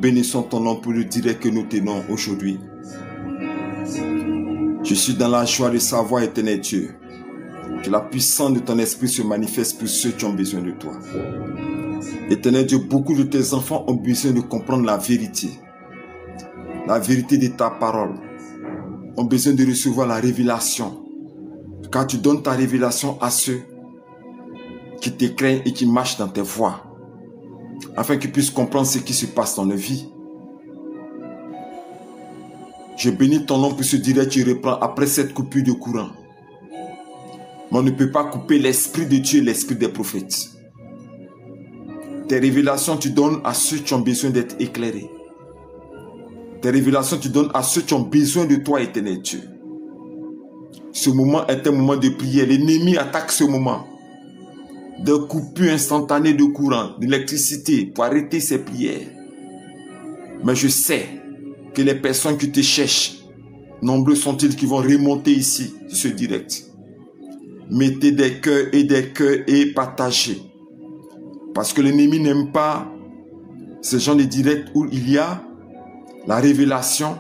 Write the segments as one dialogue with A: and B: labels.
A: bénissons ton nom pour le direct que nous tenons aujourd'hui. Je suis dans la joie de savoir, éternel Dieu, que la puissance de ton esprit se manifeste pour ceux qui ont besoin de toi. Éternel Dieu, beaucoup de tes enfants ont besoin de comprendre la vérité de ta parole, ont besoin de recevoir la révélation, car tu donnes ta révélation à ceux qui te craignent et qui marchent dans tes voies, afin qu'ils puissent comprendre ce qui se passe dans leur vie. Je bénis ton nom pour ce direct qui reprend après cette coupure de courant. Mais on ne peut pas couper l'esprit de Dieu et l'esprit des prophètes. Tes révélations, tu donnes à ceux qui ont besoin d'être éclairés. Tes révélations, tu donnes à ceux qui ont besoin de toi, éternel Dieu. Ce moment est un moment de prière. L'ennemi attaque ce moment de coupure instantanée de courant, d'électricité pour arrêter ses prières. Mais je sais que les personnes qui te cherchent, nombreux sont-ils qui vont remonter ici, sur ce direct. Mettez des cœurs et partagez. Parce que l'ennemi n'aime pas ce genre de direct où il y a la révélation,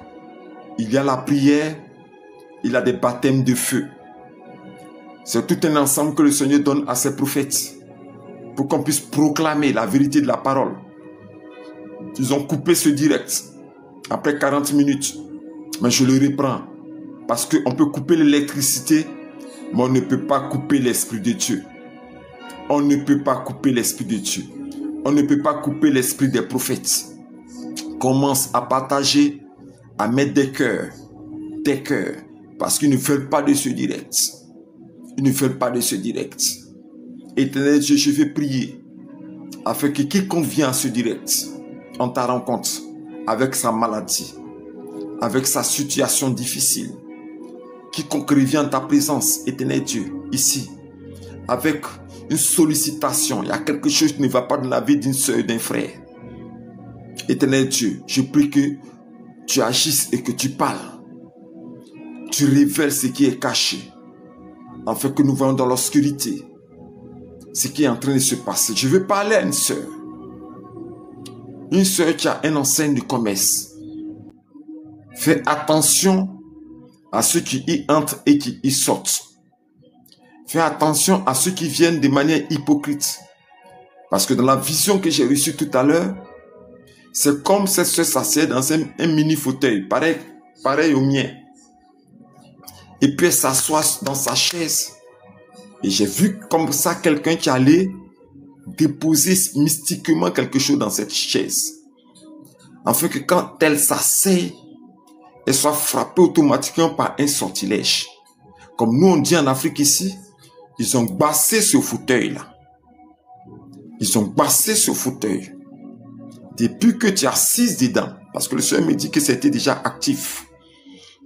A: il y a la prière, il y a des baptêmes de feu. C'est tout un ensemble que le Seigneur donne à ses prophètes pour qu'on puisse proclamer la vérité de la parole. Ils ont coupé ce direct après 40 minutes, mais je le reprends parce qu'on peut couper l'électricité, mais on ne peut pas couper l'Esprit de Dieu. On ne peut pas couper l'Esprit de Dieu. On ne peut pas couper l'Esprit des prophètes. Commence à partager, à mettre des cœurs, parce qu'ils ne veulent pas de ce direct. Ils ne veulent pas de ce direct. Éternel Dieu, je vais prier afin que quiconque vient à ce direct, on ta rencontre avec sa maladie, avec sa situation difficile, quiconque revient en ta présence, éternel Dieu, ici, avec une sollicitation, il y a quelque chose qui ne va pas dans la vie d'une soeur et d'un frère. Éternel Dieu, je prie que tu agisses et que tu parles. Tu révèles ce qui est caché, afin que nous voyons dans l'obscurité ce qui est en train de se passer. Je veux parler à une sœur qui a une enseigne de commerce. Fais attention à ceux qui y entrent et qui y sortent. Fais attention à ceux qui viennent de manière hypocrite. Parce que dans la vision que j'ai reçue tout à l'heure, c'est comme cette sœur s'assied dans un mini fauteuil, pareil au mien. Et puis elle s'assoit dans sa chaise. Et j'ai vu comme ça quelqu'un qui allait déposer mystiquement quelque chose dans cette chaise. Afin que quand elle s'assied, elle soit frappée automatiquement par un sortilège. Comme nous on dit en Afrique ici, ils ont bassé ce fauteuil-là. Ils ont bassé ce fauteuil. Depuis que tu es assise dedans, parce que le Seigneur me dit que c'était déjà actif.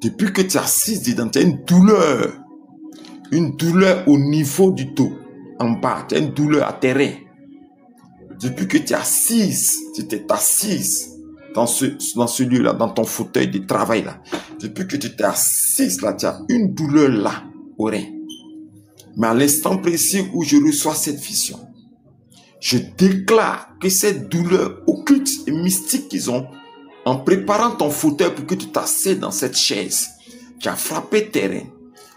A: Depuis que tu es assise dedans, tu as une douleur au niveau du dos, en bas, tu as une douleur à terre. Depuis que tu es assise, tu t'es assise dans ce lieu-là, dans ton fauteuil de travail-là. Depuis que tu t'es assise là, tu as une douleur là, au rein. Mais à l'instant précis où je reçois cette vision, je déclare que cette douleur occulte et mystique qu'ils ont, en préparant ton fauteuil pour que tu t'assieds dans cette chaise qui a frappé terrain,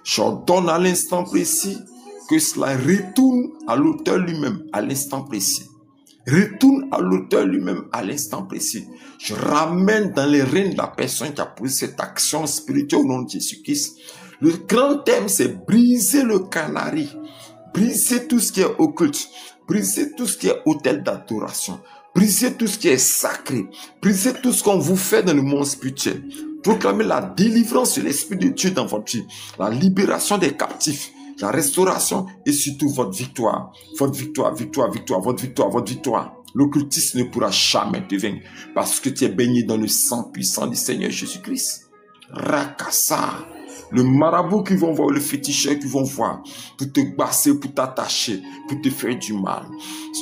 A: j'ordonne à l'instant précis que cela retourne à l'auteur lui-même à l'instant précis. Retourne à l'auteur lui-même à l'instant précis. Je ramène dans les reins de la personne qui a posé cette action spirituelle au nom de Jésus-Christ. Le grand thème, c'est briser le canari, briser tout ce qui est occulte, briser tout ce qui est autel d'adoration, briser tout ce qui est sacré, briser tout ce qu'on vous fait dans le monde spirituel. Proclamez la délivrance de l'Esprit de Dieu dans votre vie, la libération des captifs, la restauration et surtout votre victoire. Votre victoire, victoire, victoire, votre victoire, votre victoire. L'occultisme ne pourra jamais te vaincre parce que tu es baigné dans le sang puissant du Seigneur Jésus-Christ. Rakasa. Le marabout qui vont voir, le féticheur qui vont voir, pour te basser, pour t'attacher, pour te faire du mal.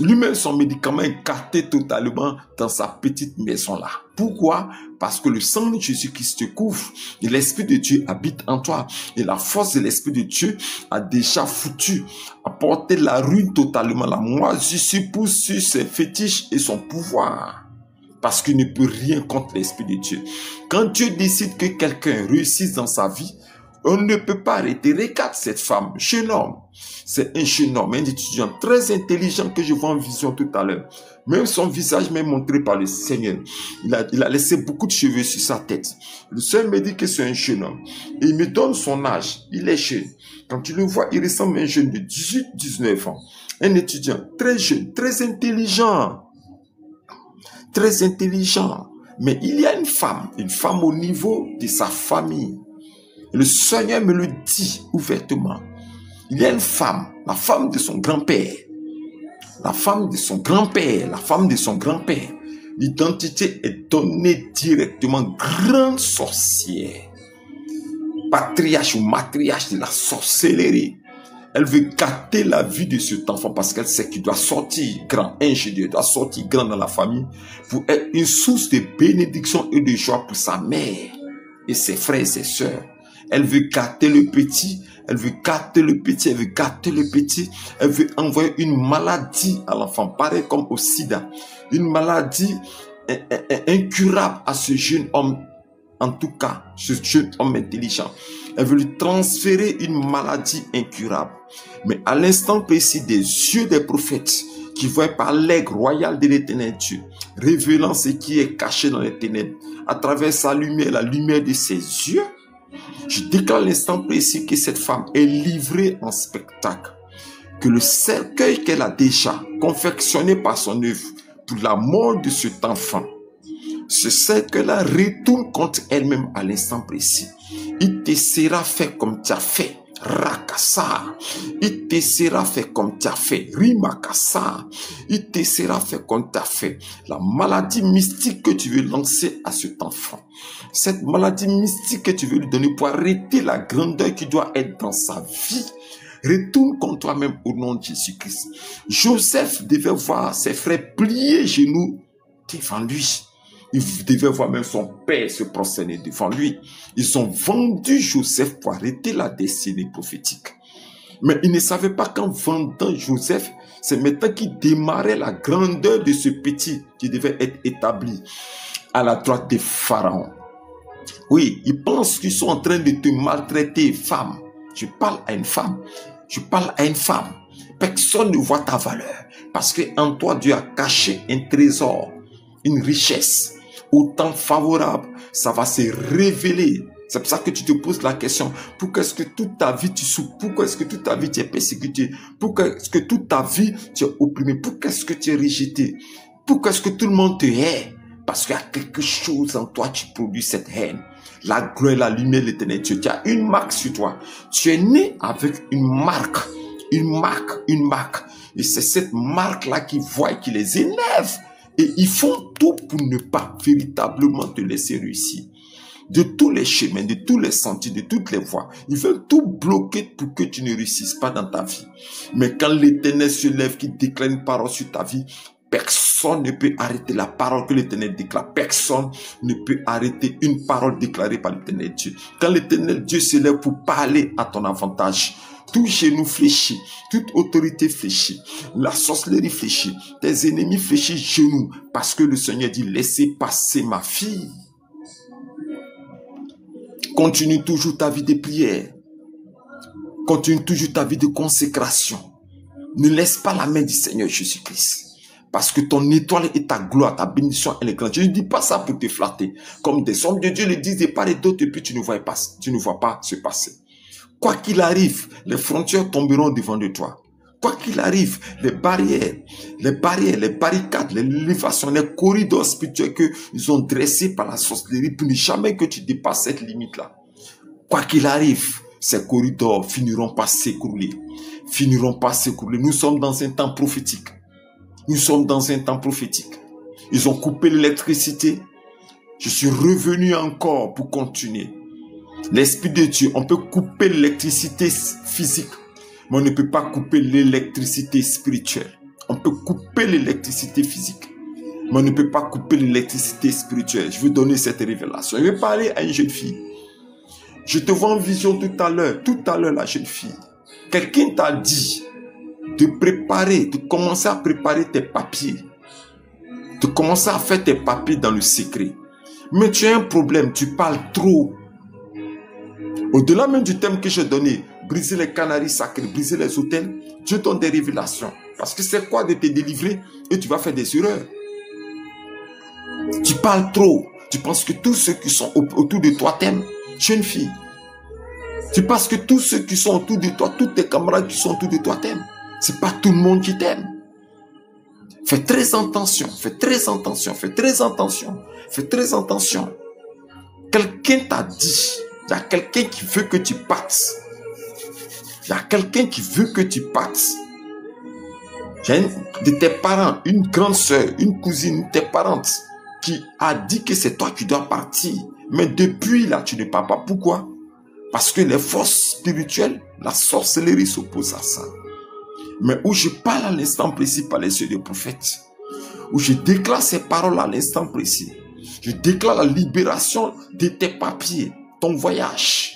A: Lui-même, son médicament est gâté totalement dans sa petite maison-là. Pourquoi? Parce que le sang de Jésus-Christ te couvre et l'Esprit de Dieu habite en toi. Et la force de l'Esprit de Dieu a déjà foutu, a porté la ruine totalement, la moisissure pousse sur ses fétiches et son pouvoir. parce qu'il ne peut rien contre l'Esprit de Dieu. Quand Dieu décide que quelqu'un réussisse dans sa vie, on ne peut pas arrêter. Regarde cette femme, jeune homme. C'est un jeune homme, un étudiant très intelligent que je vois en vision tout à l'heure. Même son visage m'est montré par le Seigneur. Il a laissé beaucoup de cheveux sur sa tête. Le Seigneur me dit que c'est un jeune homme. Et il me donne son âge. Il est jeune. Quand tu le vois, il ressemble à un jeune de 18-19 ans. Un étudiant très jeune, très intelligent. Très intelligent. Mais il y a une femme au niveau de sa famille. Le Seigneur me le dit ouvertement. Il y a une femme, la femme de son grand-père. La femme de son grand-père, la femme de son grand-père. L'identité est donnée directement grande sorcière. Patriarche ou matriarche de la sorcellerie. Elle veut gâter la vie de cet enfant parce qu'elle sait qu'il doit sortir grand, ingénieur, doit sortir grand dans la famille pour être une source de bénédiction et de joie pour sa mère et ses frères et ses sœurs. Elle veut gâter le petit, elle veut gâter le petit, elle veut gâter le petit, elle veut envoyer une maladie à l'enfant, pareil comme au sida, une maladie incurable à ce jeune homme, en tout cas, ce jeune homme intelligent. Elle veut lui transférer une maladie incurable. Mais à l'instant précis des yeux des prophètes, qui voient par l'aigle royal de l'éternel Dieu, révélant ce qui est caché dans les ténèbres, à travers sa lumière, la lumière de ses yeux, je déclare l'instant précis que cette femme est livrée en spectacle. Que le cercueil qu'elle a déjà confectionné par son œuvre pour la mort de cet enfant, ce cercueil-là retourne contre elle-même à l'instant précis. Il te sera fait comme tu as fait. Rakasa. Il te sera fait comme tu as fait. Rimakasa. Il te sera fait comme tu as fait. La maladie mystique que tu veux lancer à cet enfant. Cette maladie mystique que tu veux lui donner pour arrêter la grandeur qui doit être dans sa vie. Retourne contre toi-même au nom de Jésus-Christ. Joseph devait voir ses frères plier genoux devant lui. Il devait voir même son père se prosterner devant lui. Ils ont vendu Joseph pour arrêter la destinée prophétique. Mais ils ne savaient pas qu'en vendant Joseph, c'est maintenant qu'il démarrait la grandeur de ce petit qui devait être établi à la droite des pharaons. Oui, ils pensent qu'ils sont en train de te maltraiter, femme. Je parle à une femme. Je parle à une femme. Personne ne voit ta valeur. Parce qu'en toi, Dieu a caché un trésor, une richesse. Autant favorable, ça va se révéler. C'est pour ça que tu te poses la question, pourquoi est-ce que toute ta vie tu souffres? Pourquoi est-ce que toute ta vie tu es persécuté? Pourquoi est-ce que toute ta vie tu es opprimé? Pourquoi est-ce que tu es rejeté? Pourquoi est-ce que tout le monde te hait? Parce qu'il y a quelque chose en toi qui produit cette haine. La gloire, la lumière de l'éternel Dieu. Tu as une marque sur toi. Tu es né avec une marque. Une marque. Et c'est cette marque-là qui voit et qui les énerve. Et ils font tout pour ne pas véritablement te laisser réussir. De tous les chemins, de tous les sentiers, de toutes les voies. Ils veulent tout bloquer pour que tu ne réussisses pas dans ta vie. Mais quand l'Éternel se lève, qui déclare une parole sur ta vie, personne ne peut arrêter la parole que l'Éternel déclare. Personne ne peut arrêter une parole déclarée par l'Éternel Dieu. Quand l'Éternel Dieu se lève pour parler à ton avantage, tout genou fléchit, toute autorité fléchit, la sorcellerie fléchit, tes ennemis fléchissent genoux, parce que le Seigneur dit, laissez passer ma fille. Continue toujours ta vie de prière. Continue toujours ta vie de consécration. Ne laisse pas la main du Seigneur Jésus-Christ. Parce que ton étoile et ta gloire, ta bénédiction, elle est grande. Je ne dis pas ça pour te flatter. Comme des hommes de Dieu le disent de part et d'autre, et puis tu ne vois pas se passer. Quoi qu'il arrive, les frontières tomberont devant de toi. Quoi qu'il arrive, les barrières, les barricades, les élévations, les corridors spirituels qu'ils ont dressés par la sorcellerie pour ne jamais que tu dépasses cette limite-là. Quoi qu'il arrive, ces corridors finiront par s'écrouler. Nous sommes dans un temps prophétique. Ils ont coupé l'électricité. Je suis revenu encore pour continuer. L'Esprit de Dieu, on peut couper l'électricité physique, mais on ne peut pas couper l'électricité spirituelle. On peut couper l'électricité physique, mais on ne peut pas couper l'électricité spirituelle. Je vais donner cette révélation. Je vais parler à une jeune fille. Je te vois en vision tout à l'heure, la jeune fille. Quelqu'un t'a dit de commencer à préparer tes papiers. Tu commences à faire tes papiers dans le secret. Mais tu as un problème, tu parles trop. Au-delà même du thème que j'ai donné, briser les canaries sacrés, briser les autels, Dieu donne des révélations. Parce que c'est quoi de te délivrer et tu vas faire des erreurs. Tu parles trop. Tu penses que tous ceux qui sont autour de toi t'aiment. Jeune fille. Tu penses que tous ceux qui sont autour de toi, tous tes camarades qui sont autour de toi t'aiment. C'est pas tout le monde qui t'aime. Fais très attention, fais très attention, fais très attention, fais très attention. Quelqu'un t'a dit, il y a quelqu'un qui veut que tu partes. Il y a quelqu'un qui veut que tu partes. Il y a une de tes parents, une grande soeur, une cousine, tes parents, qui a dit que c'est toi qui dois partir. Mais depuis là, tu ne pars pas. Pourquoi? Parce que les forces spirituelles, la sorcellerie s'oppose à ça. Mais où je parle à l'instant précis par les yeux des prophètes, où je déclare ces paroles à l'instant précis, je déclare la libération de tes papiers, ton voyage.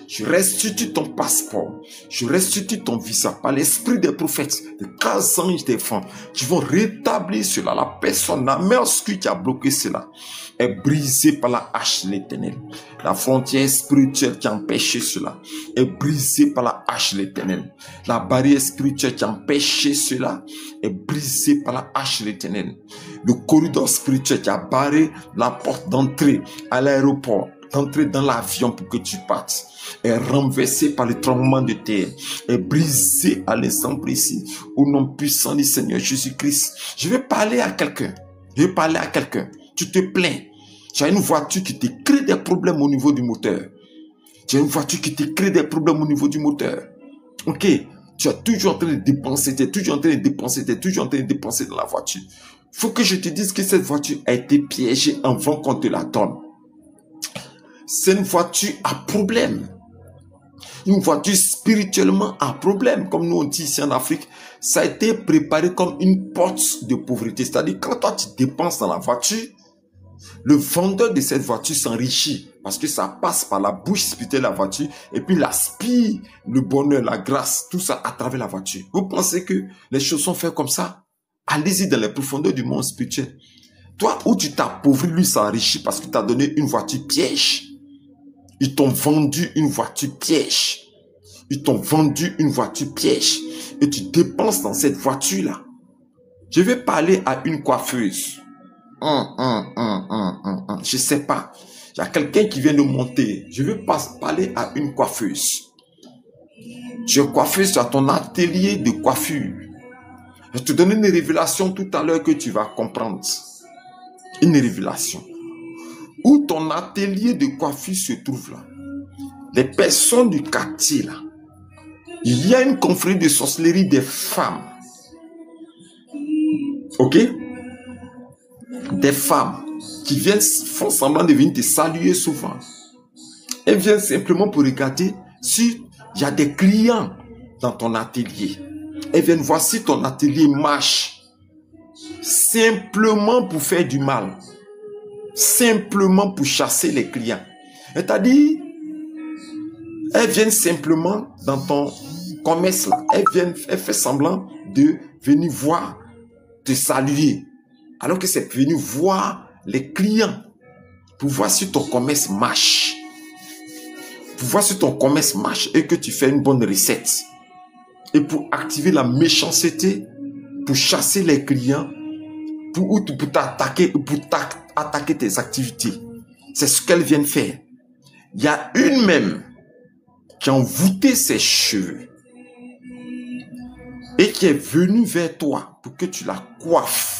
A: Je restitue ton passeport. Je restitue ton visa par l'esprit des prophètes, des 15 anges des femmes qui vont rétablir cela. La personne, la main obscure qui a bloqué cela est brisée par la hache de l'Éternel. La frontière spirituelle qui empêchait cela est brisée par la hache de l'Éternel. La barrière spirituelle qui empêchait cela est brisée par la hache de l'Éternel. Le corridor spirituel qui a barré la porte d'entrée à l'aéroport, d'entrer dans l'avion pour que tu partes, est renversé par le tremblement de terre, est brisé à l'instant précis, au nom puissant du Seigneur Jésus-Christ. Je vais parler à quelqu'un. Je vais parler à quelqu'un. Tu te plains. Tu as une voiture qui te crée des problèmes au niveau du moteur. Tu as une voiture qui te crée des problèmes au niveau du moteur. Ok. Tu es toujours en train de dépenser, tu es toujours en train de dépenser, tu es toujours en train de dépenser dans la voiture. Il faut que je te dise que cette voiture a été piégée avant qu'on te la donne. C'est une voiture à problème. Une voiture spirituellement à problème. Comme nous on dit ici en Afrique, ça a été préparé comme une porte de pauvreté. C'est-à-dire quand toi tu dépenses dans la voiture, le vendeur de cette voiture s'enrichit parce que ça passe par la bouche spirituelle de la voiture et puis il aspire le bonheur, la grâce, tout ça à travers la voiture. Vous pensez que les choses sont faites comme ça? Allez-y dans les profondeurs du monde spirituel. Toi où tu t'appauvris, lui s'enrichit parce que tu as donné une voiture piège. Ils t'ont vendu une voiture piège. Ils t'ont vendu une voiture piège. Et tu dépenses dans cette voiture-là. Je vais parler à une coiffeuse. Je sais pas. Il y a quelqu'un qui vient de monter. Je vais parler à une coiffeuse. Tu es coiffeuse, tu as ton atelier de coiffure. Je vais te donner une révélation tout à l'heure que tu vas comprendre. Une révélation. Où ton atelier de coiffure se trouve là. Les personnes du quartier là. Il y a une confrérie de sorcellerie des femmes. Ok? Des femmes qui font semblant de venir te saluer souvent. Elles viennent simplement pour regarder si il y a des clients dans ton atelier. Elles viennent voir si ton atelier marche. Simplement pour faire du mal. Simplement pour chasser les clients. C'est-à-dire, elles viennent simplement dans ton commerce là. Elles font semblant de venir voir, te saluer. Alors que c'est venu voir les clients pour voir si ton commerce marche. Pour voir si ton commerce marche et que tu fais une bonne recette. Et pour activer la méchanceté, pour chasser les clients, pour t'attaquer, attaquer tes activités. C'est ce qu'elles viennent faire. Il y a une même qui a envoûté ses cheveux et qui est venue vers toi pour que tu la coiffes.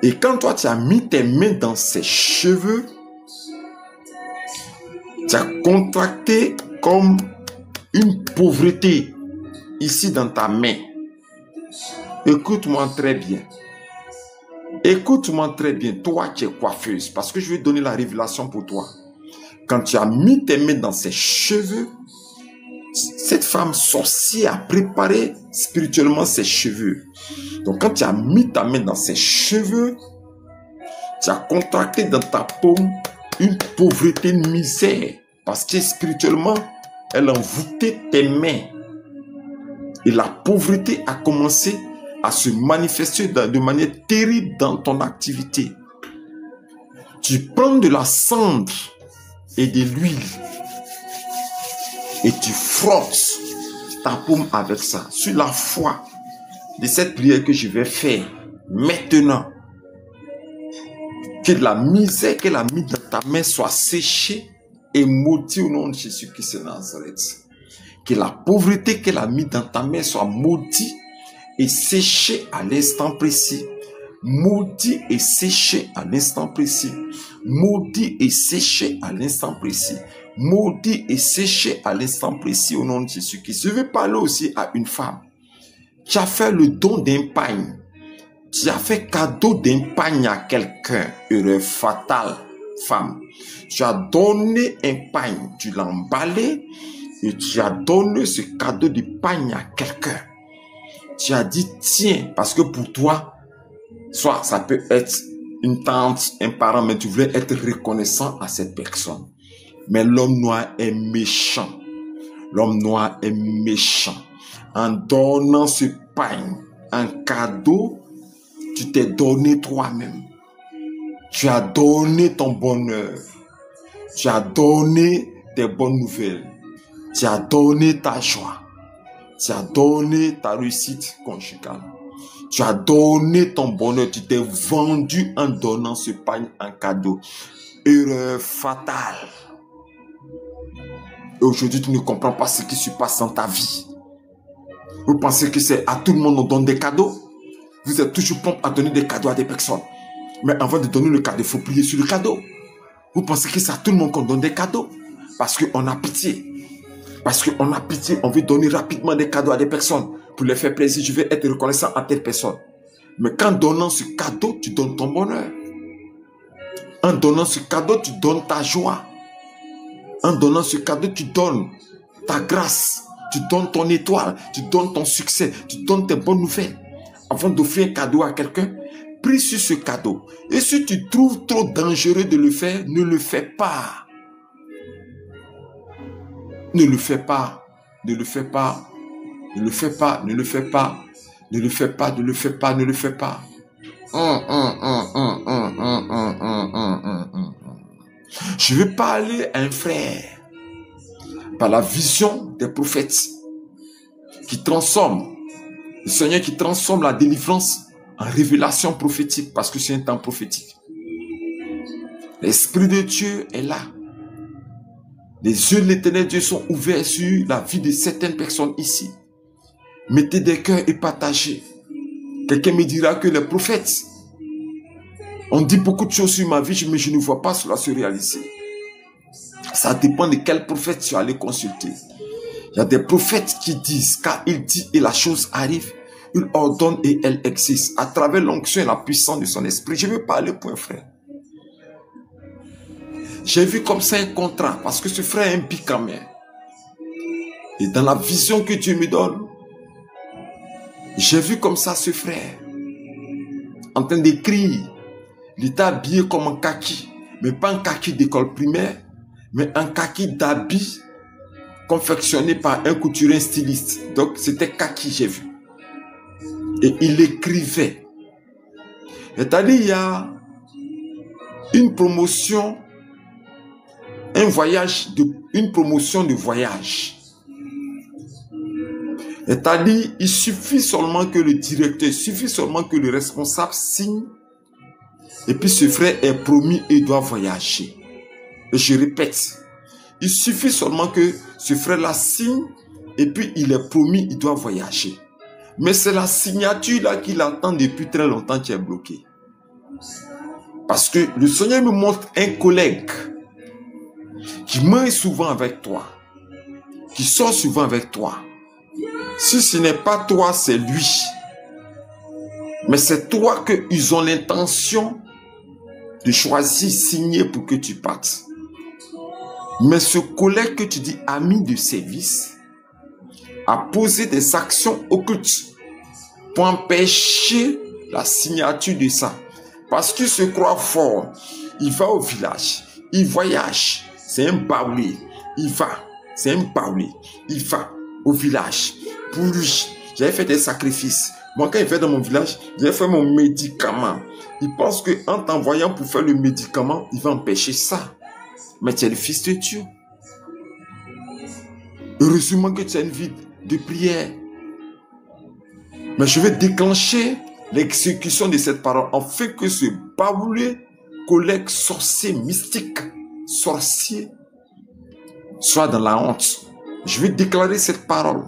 A: Et quand toi tu as mis tes mains dans ses cheveux, tu as contracté comme une pauvreté ici dans ta main. Écoute-moi très bien. Écoute-moi très bien, toi qui es coiffeuse, parce que je vais donner la révélation pour toi. Quand tu as mis tes mains dans ses cheveux, cette femme sorcière a préparé spirituellement ses cheveux. Donc quand tu as mis ta main dans ses cheveux, tu as contracté dans ta paume une pauvreté, une misère. Parce que spirituellement, elle a envoûté tes mains. Et la pauvreté a commencé à se manifester de manière terrible dans ton activité. Tu prends de la cendre et de l'huile et tu frottes ta paume avec ça. Sur la foi de cette prière que je vais faire maintenant, que la misère qu'elle a mise dans ta main soit séchée et maudite au nom de Jésus-Christ de Nazareth. Que la pauvreté qu'elle a mise dans ta main soit maudite et séchée à l'instant précis. Maudit et séché à l'instant précis. Maudit et séché à l'instant précis. Maudit et séché à l'instant précis au nom de Jésus-Christ. Je vais parler aussi à une femme qui a fait le don d'un pagne. Qui a fait cadeau d'un pagne à quelqu'un. Erreur fatale, femme. Tu as donné un pagne. Tu l'as emballé et tu as donné ce cadeau de pagne à quelqu'un. Tu as dit, tiens, parce que pour toi, soit ça peut être une tante, un parent, mais tu voulais être reconnaissant à cette personne. Mais l'homme noir est méchant. L'homme noir est méchant. En donnant ce pain, un cadeau, tu t'es donné toi-même. Tu as donné ton bonheur. Tu as donné tes bonnes nouvelles. Tu as donné ta joie. Tu as donné ta réussite conjugale. Tu as donné ton bonheur. Tu t'es vendu en donnant ce pain en cadeau. Erreur fatale. Et aujourd'hui, tu ne comprends pas ce qui se passe dans ta vie. Vous pensez que c'est à tout le monde on donne des cadeaux? Vous êtes toujours prompt à donner des cadeaux à des personnes. Mais avant de donner le cadeau, il faut prier sur le cadeau. Vous pensez que c'est à tout le monde qu'on donne des cadeaux? Parce qu'on a pitié. Parce qu'on a pitié, on veut donner rapidement des cadeaux à des personnes. Pour les faire plaisir, je vais être reconnaissant à telle personne. Mais qu'en donnant ce cadeau, tu donnes ton bonheur. En donnant ce cadeau, tu donnes ta joie. En donnant ce cadeau, tu donnes ta grâce. Tu donnes ton étoile. Tu donnes ton succès. Tu donnes tes bonnes nouvelles. Avant d'offrir un cadeau à quelqu'un, prie sur ce cadeau. Et si tu trouves trop dangereux de le faire, ne le fais pas. Ne le fais pas. Ne le fais pas. Ne le fais pas. Ne le fais pas. Ne le fais pas. Ne le fais pas. Ne le fais pas. Je vais parler à un frère par la vision des prophètes qui transforme, le Seigneur qui transforme la délivrance en révélation prophétique parce que c'est un temps prophétique. L'Esprit de Dieu est là. Les yeux de l'Éternel Dieu sont ouverts sur la vie de certaines personnes ici. Mettez des cœurs et partagez. Quelqu'un me dira que les prophètes ont dit beaucoup de choses sur ma vie, mais je ne vois pas cela se réaliser. Ça dépend de quel prophète tu as allé consulter. Il y a des prophètes qui disent, car il dit et la chose arrive, il ordonne et elle existe. À travers l'onction et la puissance de son esprit. Je vais parler pour un frère. J'ai vu comme ça un contrat, parce que ce frère est un bicamère. Et dans la vision que Dieu me donne, j'ai vu comme ça ce frère, en train d'écrire. Il était habillé comme un kaki, mais pas un kaki d'école primaire, mais un kaki d'habit confectionné par un couturier styliste. Donc c'était kaki, j'ai vu. Et il écrivait. C'est-à-dire, il y a une promotion, un voyage, une promotion de voyage. C'est-à-dire, il suffit seulement que le directeur, il suffit seulement que le responsable signe. Et puis ce frère est promis et doit voyager. Et je répète, il suffit seulement que ce frère-là signe et puis il est promis, il doit voyager. Mais c'est la signature-là qu'il attend depuis très longtemps qui est bloquée. Parce que le Seigneur me montre un collègue qui mange souvent avec toi, qui sort souvent avec toi. Si ce n'est pas toi, c'est lui. Mais c'est toi qu'ils ont l'intention de choisir, signer pour que tu partes. Mais ce collègue que tu dis ami de service a posé des actions occultes pour empêcher la signature de ça. Parce qu'il se croit fort. Il va au village. Il voyage. C'est un baoulé. Il va. C'est un baoulé. Il va au village. Pour lui, j'avais fait des sacrifices. Moi, quand il fait dans mon village, j'ai fait mon médicament. Il pense qu'en t'envoyant pour faire le médicament, il va empêcher ça. Mais tu es le fils de Dieu. Heureusement que tu as une vie de prière. Mais je vais déclencher l'exécution de cette parole afin que ce baoulé, collègue, sorcier, mystique, sorcier, soit dans la honte. Je vais déclarer cette parole.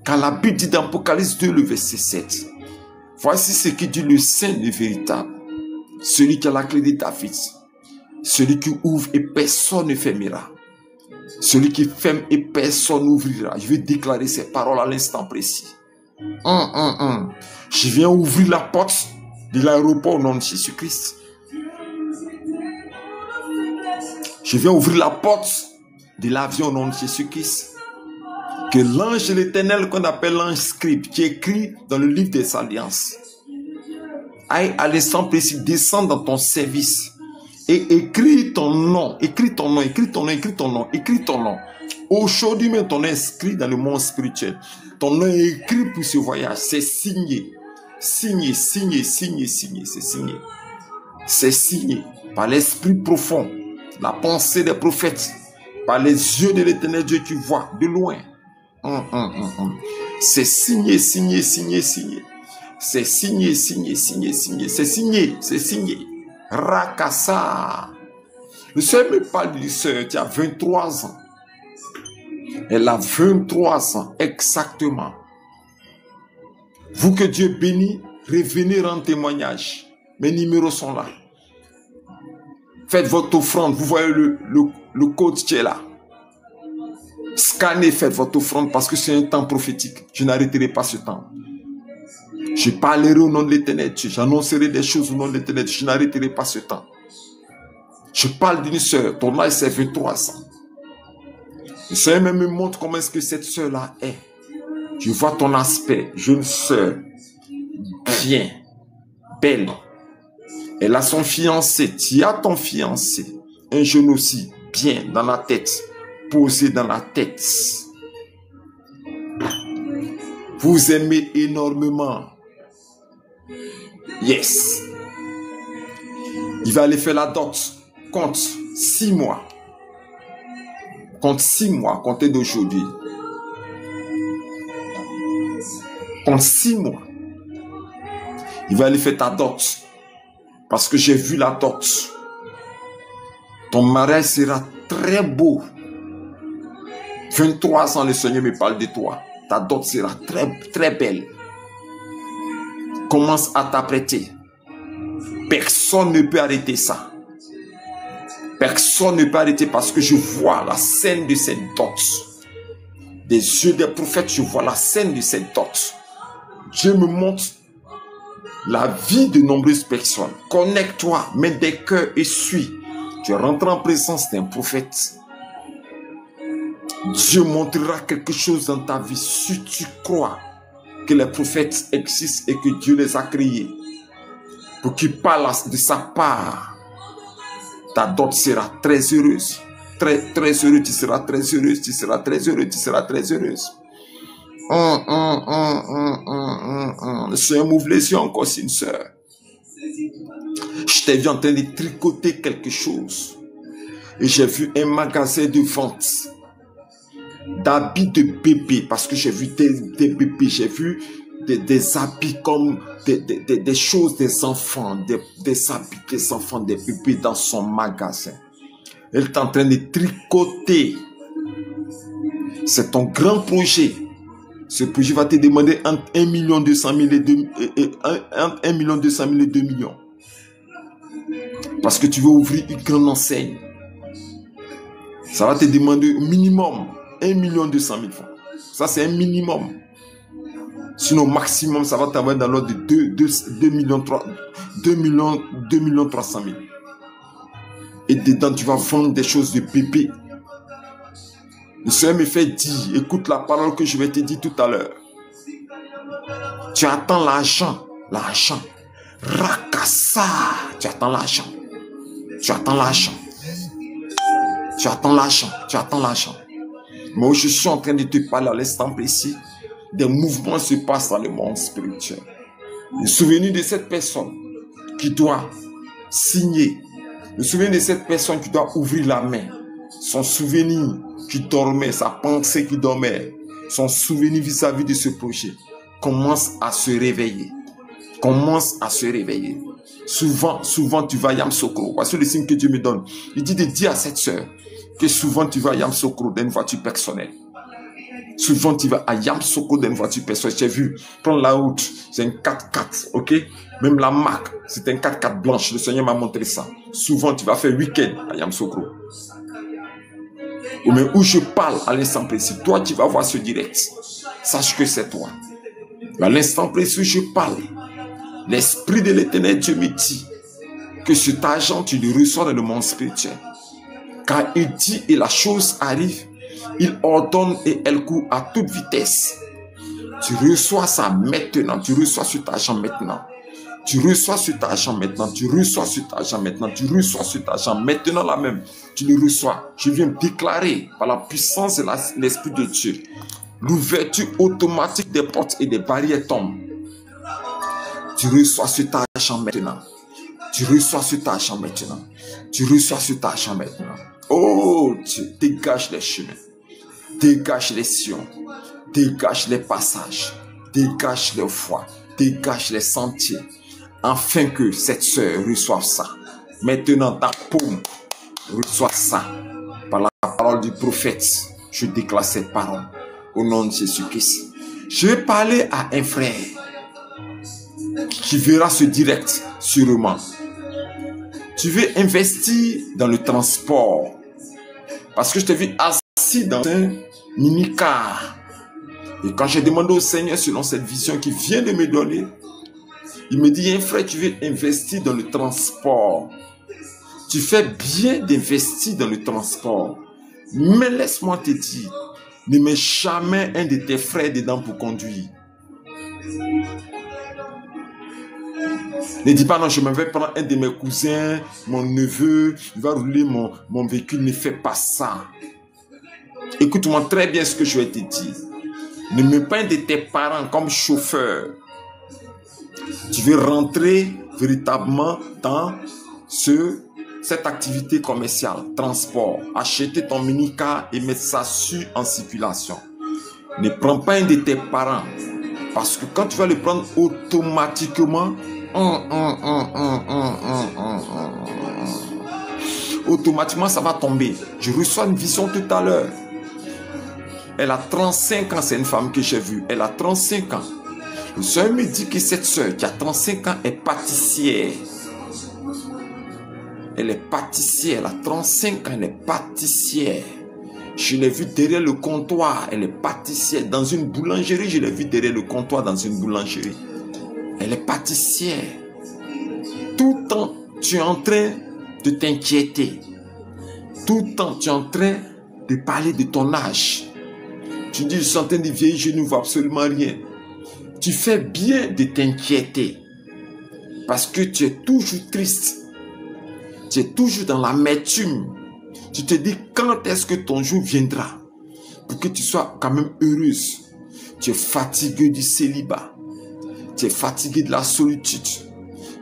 A: Car la Bible dit dans Apocalypse 2, le verset 7. Voici ce que dit le Saint, le véritable. Celui qui a la clé de David. Celui qui ouvre et personne ne fermera. Celui qui ferme et personne n'ouvrira. Je vais déclarer ces paroles à l'instant précis. Je viens ouvrir la porte de l'aéroport au nom de Jésus-Christ. Je viens ouvrir la porte de l'avion au nom de Jésus-Christ. Que l'ange de l'Éternel qu'on appelle l'ange scribe, qui écrit dans le livre des alliances, aille à l'instant précis, descend dans ton service et écris ton nom, écris ton nom, écris ton nom, écris ton nom, écris ton nom. Aujourd'hui même, ton nom est inscrit dans le monde spirituel. Ton nom est écrit pour ce voyage. C'est signé. Signé, signé, signé, signé. C'est signé. C'est signé par l'esprit profond, la pensée des prophètes, par les yeux de l'Éternel Dieu qui voit de loin. C'est signé, signé, signé, signé. C'est signé, signé, signé, signé. C'est signé, c'est signé. Rakassa. Le Seigneur me parle du Seigneur qui a 23 ans. Elle a 23 ans, exactement. Vous que Dieu bénit, revenez rendre témoignage. Mes numéros sont là. Faites votre offrande. Vous voyez le code qui est là. Scannez, faites votre offrande parce que c'est un temps prophétique. Je n'arrêterai pas ce temps. Je parlerai au nom de l'Éternel. J'annoncerai des choses au nom de l'Éternel. Je n'arrêterai pas ce temps. Je parle d'une sœur. Ton âge, c'est 23 ans. Le Seigneur même me montre comment est-ce que cette sœur-là est. Je vois ton aspect. Jeune sœur. Bien. Belle. Elle a son fiancé. Tu as ton fiancé. Un jeune aussi. Bien. Dans la tête. Posé dans la tête. Vous aimez énormément. Yes. Il va aller faire la dot. Compte 6 mois. Compte 6 mois, comptez d'aujourd'hui. Compte 6 mois. Il va aller faire ta dot. Parce que j'ai vu la dot. Ton mariage sera très beau. 23 ans, le Seigneur me parle de toi. Ta dot sera très, très belle. Commence à t'apprêter. Personne ne peut arrêter ça. Personne ne peut arrêter parce que je vois la scène de cette dot. Des yeux des prophètes, je vois la scène de cette dot. Dieu me montre la vie de nombreuses personnes. Connecte-toi, mets des cœurs et suis. Tu rentres en présence d'un prophète. Dieu montrera quelque chose dans ta vie si tu crois que les prophètes existent et que Dieu les a créés. Pour qu'ils parlent de sa part. Ta dot sera très heureuse. Très, très heureuse. Tu seras très heureuse. Tu seras très heureuse. Tu seras très heureuse. Le Seigneur m'ouvre les yeux encore, c'est une sœur. Je t'ai vu en train de tricoter quelque chose. Et j'ai vu un magasin de vente d'habits de bébé. Parce que j'ai vu des bébés. J'ai vu des habits comme des choses des enfants. Des habits des enfants, des bébés dans son magasin. Elle est en train de tricoter. C'est ton grand projet. Ce projet va te demander entre 1 200 000 et 2 millions. Parce que tu veux ouvrir une grande enseigne. Ça va te demander minimum 1 200 000 francs. Ça, c'est un minimum. Sinon, maximum, ça va t'avoir dans l'ordre de 2 millions 300 000. Et dedans, tu vas vendre des choses de bébé. Le Seigneur me fait dire, écoute la parole que je vais te dire tout à l'heure. Tu attends l'argent. L'argent. Rakassa. Tu attends l'argent. Tu attends l'argent. Tu attends l'argent. Tu attends l'argent. Moi, je suis en train de te parler à l'instant précis. des mouvements se passent dans le monde spirituel. Le souvenir de cette personne qui doit signer, le souvenir de cette personne qui doit ouvrir la main, son souvenir qui dormait, sa pensée qui dormait, son souvenir vis-à-vis de ce projet commence à se réveiller. Commence à se réveiller. Souvent, tu vas à Yamoussoukro. Voici le signe que Dieu me donne. Il dit de dire à cette sœur que souvent tu vas à Yamoussoukro dans une voiture personnelle. Souvent tu vas à Yamoussoukro dans une voiture personnelle. J'ai vu prendre la route, c'est un 4x4, ok? Même la marque, c'est un 4x4 blanche. Le Seigneur m'a montré ça. Souvent tu vas faire week-end à Yamoussoukro. Mais où je parle à l'instant précis, toi tu vas voir ce direct. Sache que c'est toi. À l'instant précis où je parle, l'Esprit de l'Éternel Dieu me dit que cet argent, tu le reçois dans le monde spirituel. Car il dit et la chose arrive, il ordonne et elle court à toute vitesse. Tu reçois ça maintenant, tu reçois cet argent maintenant. Tu reçois cet argent maintenant, tu reçois cet argent maintenant, tu reçois cet argent maintenant là même. Tu le reçois. Je viens déclarer par la puissance de l'Esprit de Dieu. L'ouverture automatique des portes et des barrières tombe. Tu reçois cet argent maintenant. Tu reçois cet argent maintenant. Tu reçois cet argent maintenant. Oh Dieu, dégage les chemins. Dégage les sillons. Dégage les passages. Dégage les voies. Dégage les sentiers. Afin que cette sœur reçoive ça. Maintenant, ta paume reçoit ça. Par la parole du prophète, je déclare cette parole. Au nom de Jésus-Christ. Je vais parler à un frère qui verra ce direct sûrement. Tu veux investir dans le transport. Parce que je t'ai vu assis dans un mini-car. Et quand j'ai demandé au Seigneur selon cette vision qu'il vient de me donner, il me dit, un frère, tu veux investir dans le transport. Tu fais bien d'investir dans le transport. Mais laisse-moi te dire, ne mets jamais un de tes frères dedans pour conduire. Ne dis pas non, je me vais prendre un de mes cousins, mon neveu, il va rouler mon véhicule. Ne fais pas ça. Écoute-moi très bien ce que je vais te dire. Ne mets pas un de tes parents comme chauffeur. Tu veux rentrer véritablement dans cette activité commerciale, transport. Acheter ton mini-car et mettre ça en circulation. Ne prends pas un de tes parents. Parce que quand tu vas le prendre automatiquement, automatiquement ça va tomber. Je reçois une vision tout à l'heure. Elle a 35 ans, c'est une femme que j'ai vue. Elle a 35 ans. Le Seigneur me dit que cette soeur qui a 35 ans est pâtissière. Elle est pâtissière. Elle a 35 ans, elle est pâtissière. Je l'ai vue derrière le comptoir. Elle est pâtissière. Dans une boulangerie, je l'ai vue derrière le comptoir dans une boulangerie. Elle est pâtissière. Tout le temps, tu es en train de t'inquiéter. Tout le temps, tu es en train de parler de ton âge. Tu dis, je suis en train de vieillir, je ne vois absolument rien. Tu fais bien de t'inquiéter. Parce que tu es toujours triste. Tu es toujours dans l'amertume. Tu te dis, quand est-ce que ton jour viendra pour que tu sois quand même heureuse. Tu es fatigué du célibat. Tu es fatigué de la solitude.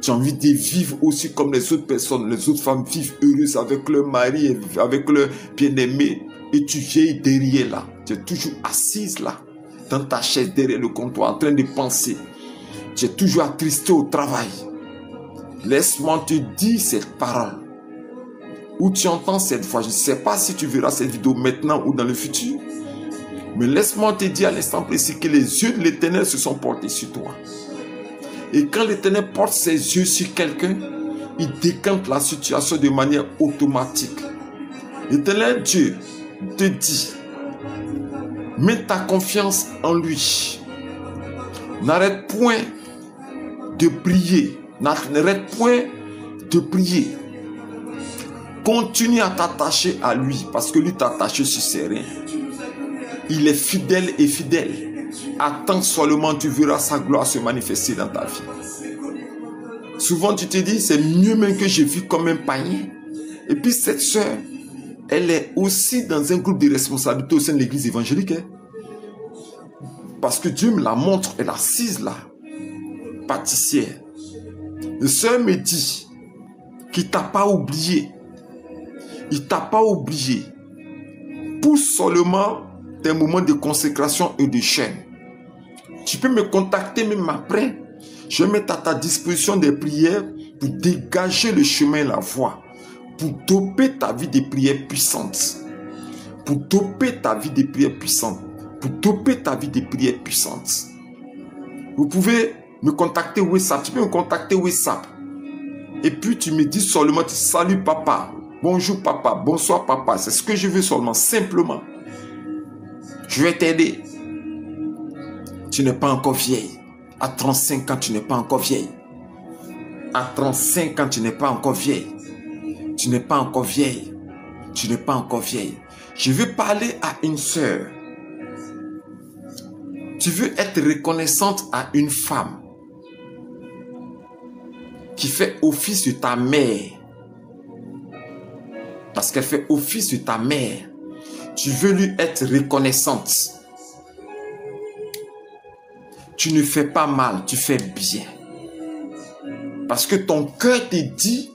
A: Tu as envie de vivre aussi comme les autres personnes. Les autres femmes vivent heureuses avec leur mari, avec leur bien-aimé. Et tu vieilles derrière là. Tu es toujours assise là, dans ta chaise derrière le comptoir, en train de penser. Tu es toujours attristé au travail. Laisse-moi te dire cette parole. Où tu entends cette voix. Je ne sais pas si tu verras cette vidéo maintenant ou dans le futur. Mais laisse-moi te dire à l'instant précis que les yeux de l'Éternel se sont portés sur toi. Et quand l'Éternel porte ses yeux sur quelqu'un, il décante la situation de manière automatique. L'Éternel Dieu te dit, mets ta confiance en lui. N'arrête point de prier. N'arrête point de prier. Continue à t'attacher à lui parce que lui t'attache sur ses reins. Il est fidèle et fidèle. Attends seulement, tu verras sa gloire se manifester dans ta vie. Souvent tu te dis, c'est mieux même que j'ai vu comme un païen. Et puis cette soeur, elle est aussi dans un groupe de responsabilité au sein de l'église évangélique. parce que Dieu me la montre, elle est assise là, pâtissière. Le Seigneur me dit qu'il ne t'a pas oublié. Il ne t'a pas oublié. Pousse seulement tes moments de consécration et de chaîne. Tu peux me contacter même après. Je vais mettre à ta disposition des prières pour dégager le chemin et la voie. Pour doper ta vie de prières puissantes. Pour doper ta vie de prières puissantes. Pour doper ta vie de prières puissantes. Vous pouvez me contacter WhatsApp. Tu peux me contacter WhatsApp. Et puis tu me dis seulement, salut papa. Bonjour papa. Bonsoir papa. C'est ce que je veux seulement. Simplement. Je vais t'aider. Tu n'es pas encore vieille. À 35 ans, tu n'es pas encore vieille. À 35 ans, tu n'es pas encore vieille. Tu n'es pas encore vieille. Tu n'es pas encore vieille. Je veux parler à une sœur. Tu veux être reconnaissante à une femme qui fait office de ta mère. Parce qu'elle fait office de ta mère. Tu veux lui être reconnaissante. Tu ne fais pas mal, tu fais bien. Parce que ton cœur te dit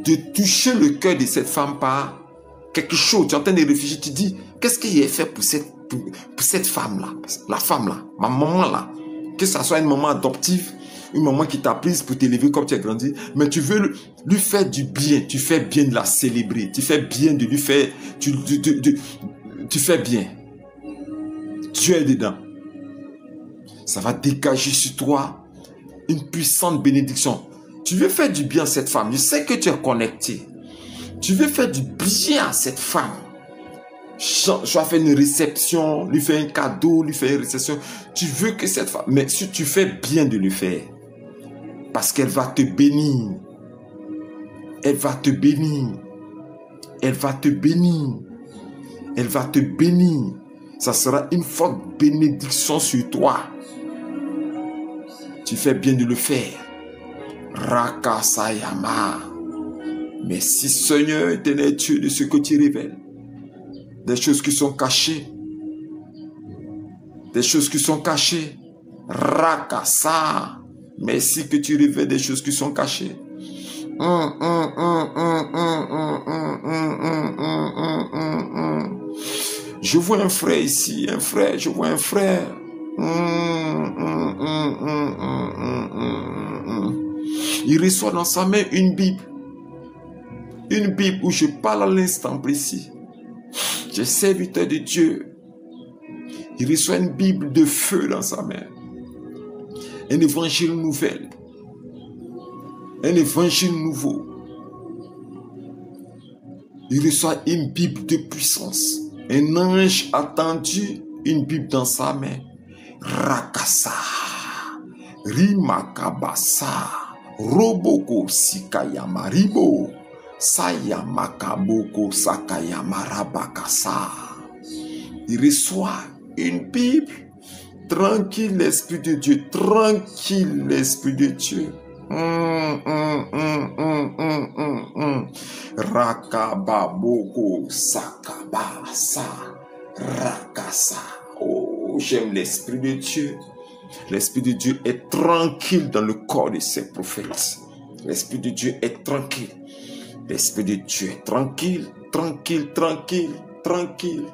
A: de toucher le cœur de cette femme par quelque chose. Tu es en train de réfléchir, tu dis, qu'est-ce qu'il a fait pour cette femme-là, la femme-là, ma maman-là. Que ça soit une maman adoptive, une maman qui t'a prise pour t'élever comme tu as grandi, mais tu veux lui faire du bien, tu fais bien de la célébrer, tu fais bien de lui faire, tu fais bien. Dieu est dedans. Ça va dégager sur toi une puissante bénédiction. Tu veux faire du bien à cette femme. Je sais que tu es connecté. Tu veux faire du bien à cette femme. Je vais faire une réception, lui faire un cadeau, lui faire une réception. Tu veux que cette femme... Mais si tu fais bien de le faire, parce qu'elle va te bénir. Elle va te bénir. Elle va te bénir. Elle va te bénir. Ça sera une forte bénédiction sur toi. Tu fais bien de le faire. Rakasayama. Merci Seigneur éternel Dieu de ce que tu révèles. Des choses qui sont cachées. Des choses qui sont cachées. Rakasa. Merci que tu révèles des choses qui sont cachées. Je vois un frère ici, un frère, je vois un frère. Il reçoit dans sa main une Bible. Une Bible où je parle à l'instant précis. Je suis serviteur de Dieu. Il reçoit une Bible de feu dans sa main. Un évangile nouvel. Un évangile nouveau. Il reçoit une Bible de puissance. Un ange a tendu une Bible dans sa main. Rakasa. Rimakabasa. Roboko sikayama ribo. Sayamakaboko sakayama rabakasa. Il reçoit une Bible. Tranquille l'Esprit de Dieu. Tranquille l'Esprit de Dieu. Rakababoko sakabasa. Rakasa. Oh, j'aime l'Esprit de Dieu. L'Esprit de Dieu est tranquille dans le corps de ses prophètes. L'Esprit de Dieu est tranquille. L'Esprit de Dieu est tranquille, tranquille, tranquille, tranquille.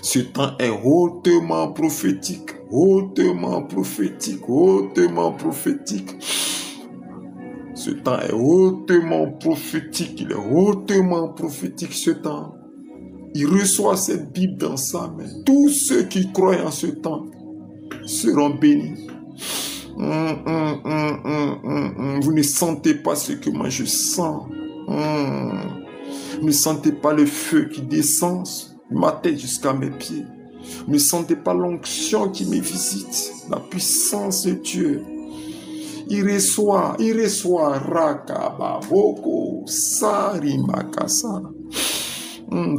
A: Ce temps est hautement prophétique, hautement prophétique, hautement prophétique. Ce temps est hautement prophétique, il est hautement prophétique ce temps. Il reçoit cette Bible dans sa main. Tous ceux qui croient en ce temps seront bénis. Vous ne sentez pas ce que moi je sens. Vous ne sentez pas le feu qui descend de ma tête jusqu'à mes pieds. Vous ne sentez pas l'onction qui me visite. La puissance de Dieu. Il reçoit Rakababoko Sarimakasa.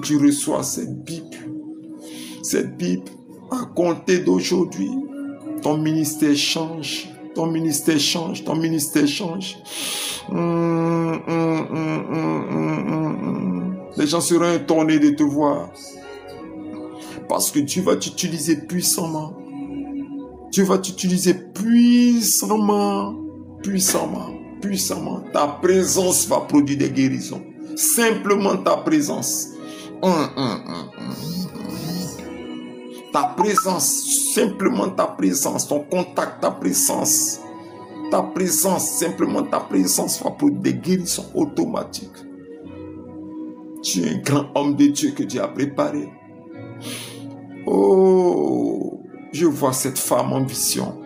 A: Tu reçois cette Bible. Cette Bible, à compter d'aujourd'hui, ton ministère change. Ton ministère change. Ton ministère change. Les gens seront étonnés de te voir. Parce que Dieu va t'utiliser puissamment. Dieu va t'utiliser puissamment. Puissamment. Puissamment. Ta présence va produire des guérisons. Simplement ta présence. Ta présence, simplement ta présence, ton contact, ta présence, simplement ta présence va produire des guérisons automatiques. Tu es un grand homme de Dieu que Dieu a préparé. Oh, je vois cette femme en vision.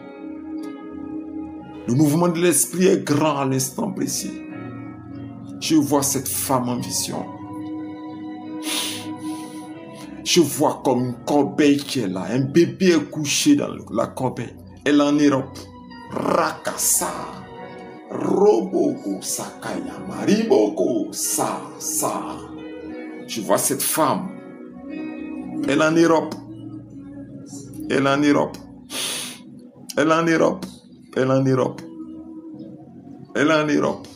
A: Le mouvement de l'esprit est grand à l'instant précis. Je vois cette femme en vision. Je vois comme une corbeille qui est là. Un bébé est couché dans la corbeille. Elle est en Europe. Rakasa. Roboko Sakaya. Mariboko Sa. Je vois cette femme. Elle est en Europe. Elle est en Europe. Elle est en Europe. Elle est en Europe. Elle est en Europe.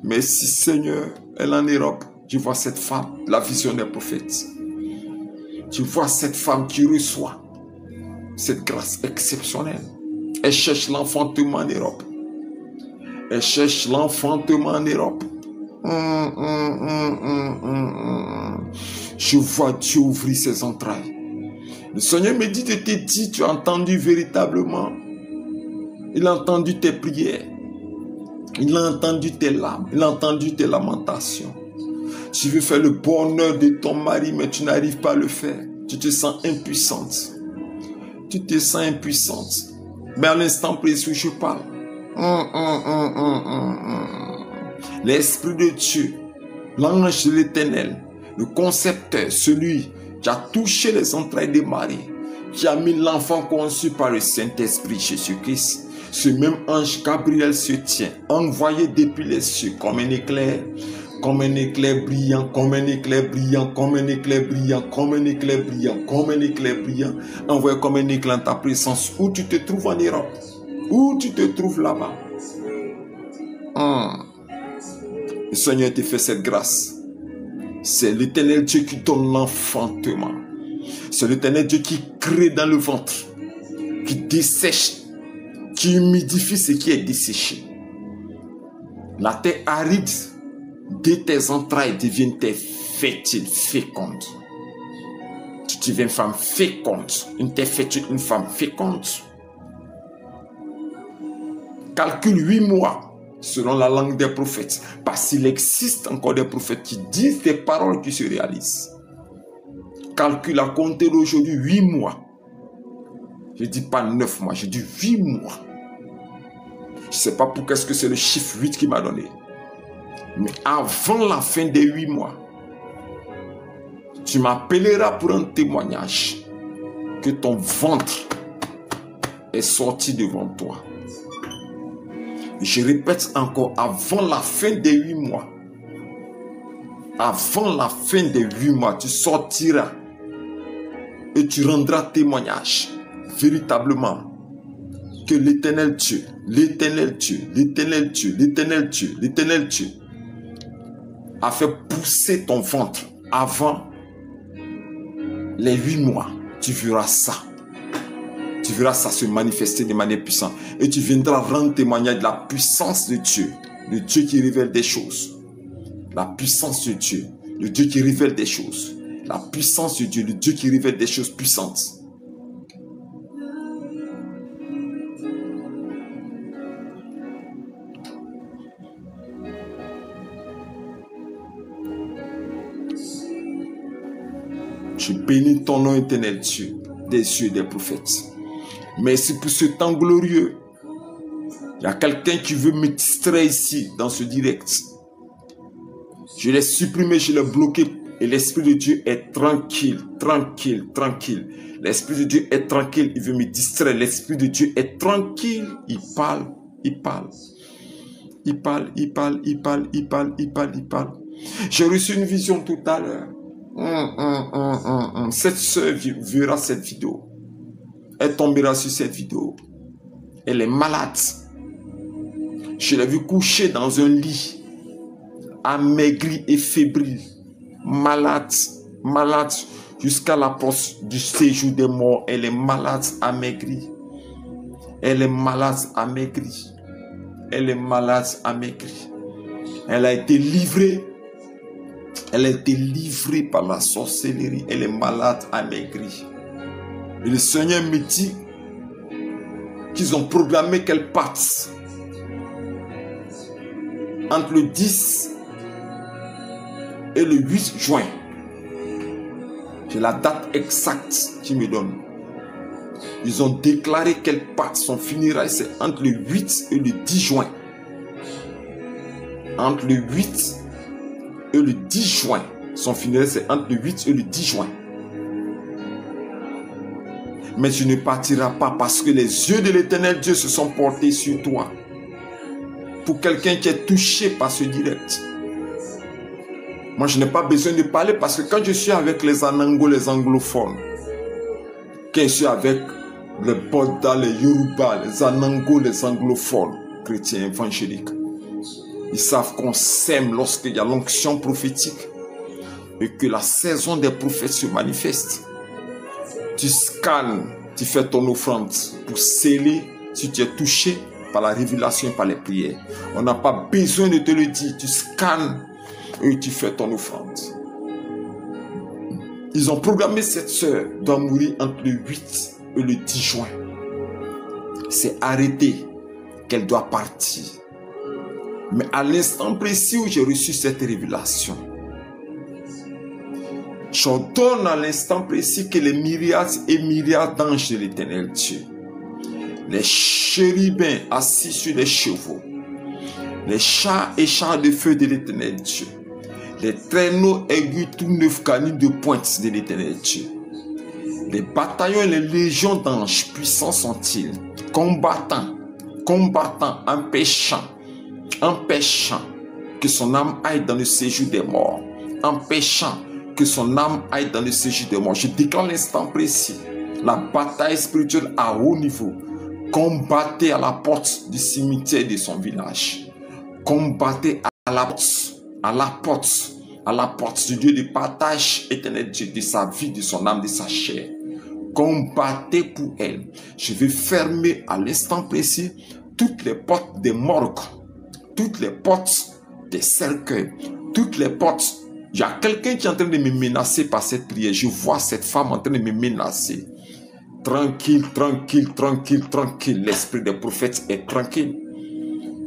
A: Merci Seigneur. Elle est en Europe. Je vois cette femme. La vision des prophètes. Tu vois cette femme qui reçoit cette grâce exceptionnelle. Elle cherche l'enfantement en Europe. Elle cherche l'enfantement en Europe. Je vois Dieu ouvrir ses entrailles. Le Seigneur me dit de te dire, tu as entendu véritablement. Il a entendu tes prières. Il a entendu tes larmes. Il a entendu tes lamentations. Tu veux faire le bonheur de ton mari, mais tu n'arrives pas à le faire. Tu te sens impuissante. Tu te sens impuissante. Mais à l'instant précis où je parle, l'Esprit de Dieu, l'ange de l'Éternel, le concepteur, celui qui a touché les entrailles de Marie, qui a mis l'enfant conçu par le Saint-Esprit Jésus-Christ, ce même ange Gabriel se tient, envoyé depuis les cieux comme un éclair brillant, comme un éclair brillant, comme un éclair brillant, comme un éclair brillant, comme un éclair brillant, envoyé comme un éclair en ta présence, où tu te trouves en Europe, où tu te trouves là-bas. Le Seigneur te fait cette grâce. C'est l'Éternel Dieu qui donne l'enfantement. C'est l'Éternel Dieu qui crée dans le ventre, qui dessèche, qui humidifie ce qui est desséché. La terre aride de tes entrailles devient terre fertile, féconde. Tu deviens une femme féconde. Une terre fertile, une femme féconde. Calcule 8 mois selon la langue des prophètes. Parce qu'il existe encore des prophètes qui disent des paroles qui se réalisent. Calcule à compter d'aujourd'hui 8 mois. Je ne dis pas 9 mois, je dis 8 mois. Je ne sais pas pourquoi est-ce que c'est le chiffre 8 qui m'a donné. Mais avant la fin des 8 mois, tu m'appelleras pour un témoignage que ton ventre est sorti devant toi. Et je répète encore, avant la fin des 8 mois, avant la fin des 8 mois, tu sortiras et tu rendras témoignage véritablement que l'Éternel Dieu, l'Éternel Dieu, l'Éternel Dieu, l'Éternel Dieu, l'Éternel Dieu a fait pousser ton ventre avant les 8 mois. Tu verras ça. Tu verras ça se manifester de manière puissante. Et tu viendras rendre témoignage de la puissance de Dieu. Le Dieu qui révèle des choses. La puissance de Dieu. Le Dieu qui révèle des choses. La puissance de Dieu. Le Dieu qui révèle des choses puissantes. Je bénis ton nom éternel Dieu, des cieux des prophètes. Merci pour ce temps glorieux. Il y a quelqu'un qui veut me distraire ici, dans ce direct. Je l'ai supprimé, je l'ai bloqué. Et l'Esprit de Dieu est tranquille, tranquille, tranquille. L'Esprit de Dieu est tranquille, il veut me distraire. L'Esprit de Dieu est tranquille. Il parle, il parle. Il parle, il parle, il parle, il parle, il parle, il parle. J'ai reçu une vision tout à l'heure. Cette sœur verra cette vidéo. Elle tombera sur cette vidéo. Elle est malade. Je l'ai vue coucher dans un lit, amaigrie et fébrile. Malade, malade. jusqu'à la porte du séjour des morts. Elle est malade, amaigrie. Elle est malade, amaigrie. Elle est malade, amaigrie. Elle a été livrée. Elle a été livrée par la sorcellerie. Elle est malade, amaigrie. Et le Seigneur me dit qu'ils ont programmé qu'elle parte entre le 10 et le 8 juin. J'ai la date exacte qu'ils me donnent. Ils ont déclaré qu'elle parte. Son funérail, c'est entre le 8 et le 10 juin. Entre le 8 et le 10 juin. Son funérail, c'est entre le 8 et le 10 juin. Mais tu ne partiras pas parce que les yeux de l'Éternel Dieu se sont portés sur toi. Pour quelqu'un qui est touché par ce direct. Moi, je n'ai pas besoin de parler parce que quand je suis avec les Anango, les anglophones, quand je suis avec les Boda, les Yoruba, les Anango, les anglophones, chrétiens évangéliques, ils savent qu'on s'aime lorsqu'il y a l'onction prophétique et que la saison des prophètes se manifeste. Tu scannes, tu fais ton offrande pour sceller si tu es touché par la révélation et par les prières. On n'a pas besoin de te le dire. Tu scannes et tu fais ton offrande. Ils ont programmé cette sœur doit mourir entre le 8 et le 10 juin. C'est arrêté qu'elle doit partir. Mais à l'instant précis où j'ai reçu cette révélation, j'ordonne à l'instant précis que les myriades et myriades d'anges de l'Éternel Dieu, les chérubins assis sur les chevaux, les chars et chars de feu de l'Éternel Dieu, les traîneaux aigus tout neuf canines de pointe de l'Éternel Dieu, les bataillons et les légions d'anges puissants sont-ils, combattant, empêchant que son âme aille dans le séjour des morts, empêchant que son âme aille dans le séjour des morts. Je déclare l'instant précis, la bataille spirituelle à haut niveau. Combattez à la porte du cimetière de son village. Combattez à la porte du Dieu de partage éternel Dieu de sa vie, de son âme, de sa chair. Combattez pour elle. Je vais fermer à l'instant précis toutes les portes des morgues, toutes les portes des cercueils, toutes les portes. Il y a quelqu'un qui est en train de me menacer par cette prière. Je vois cette femme en train de me menacer. Tranquille, tranquille, tranquille, tranquille. L'esprit des prophètes est tranquille.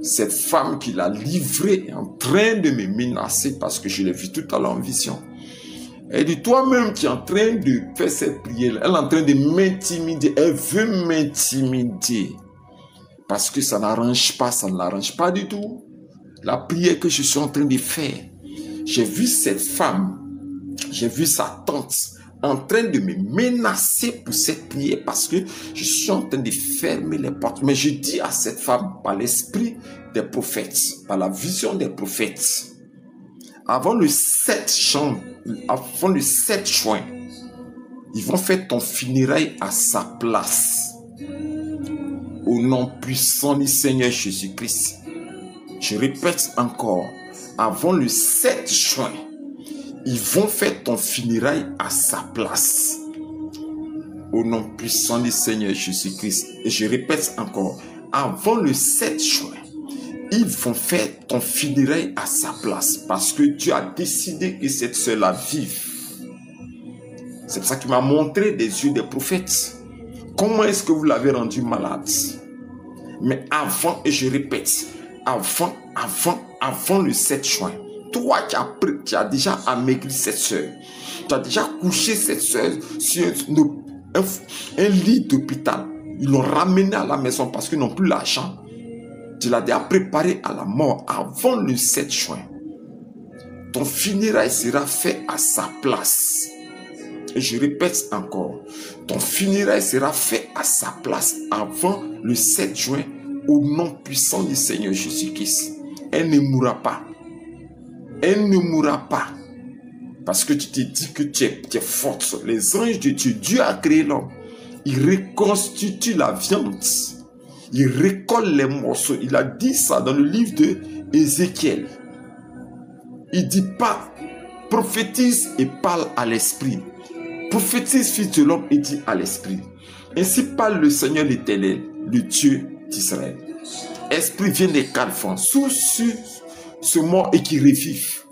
A: Cette femme qui l'a livrée est en train de me menacer parce que je l'ai vu tout à l'heure en vision. Elle dit, toi-même qui es en train de faire cette prière, elle est en train de m'intimider. Elle veut m'intimider. Parce que ça n'arrange pas, ça ne l'arrange pas du tout. La prière que je suis en train de faire. J'ai vu cette femme, j'ai vu sa tante en train de me menacer pour cette prière parce que je suis en train de fermer les portes. Mais je dis à cette femme, par l'esprit des prophètes, par la vision des prophètes, avant le 7 juin, ils vont faire ton funérail à sa place. Au nom puissant du Seigneur Jésus-Christ. Je répète encore, avant le 7 juin, ils vont faire ton funérail à sa place. Au nom puissant du Seigneur Jésus-Christ. Et je répète encore, avant le 7 juin, ils vont faire ton funérail à sa place. Parce que Dieu a décidé que cette sœur-là vive. C'est pour ça qu'il m'a montré des yeux des prophètes. Comment est-ce que vous l'avez rendu malade? Mais avant, et je répète, avant le 7 juin, toi qui as déjà amaigri cette soeur, tu as déjà couché cette soeur sur un lit d'hôpital. Ils l'ont ramené à la maison parce qu'ils n'ont plus l'argent. Tu l'as déjà préparé à la mort avant le 7 juin. Ton funérail sera fait à sa place. Et je répète encore, ton funérail sera fait à sa place avant le 7 juin au nom puissant du Seigneur Jésus-Christ. Elle ne mourra pas. Elle ne mourra pas. Parce que tu te dis que tu es forte. Les anges de Dieu, Dieu a créé l'homme. Il reconstitue la viande. Il récolte les morceaux. Il a dit ça dans le livre de Ézéchiel. Il dit pas, prophétise et parle à l'esprit. prophétise, fils de l'homme, et dis à l'esprit. Ainsi parle le Seigneur l'Éternel, le Dieu d'Israël. Esprit, viens des 4 vents, souffle sur ce mort et qui revive.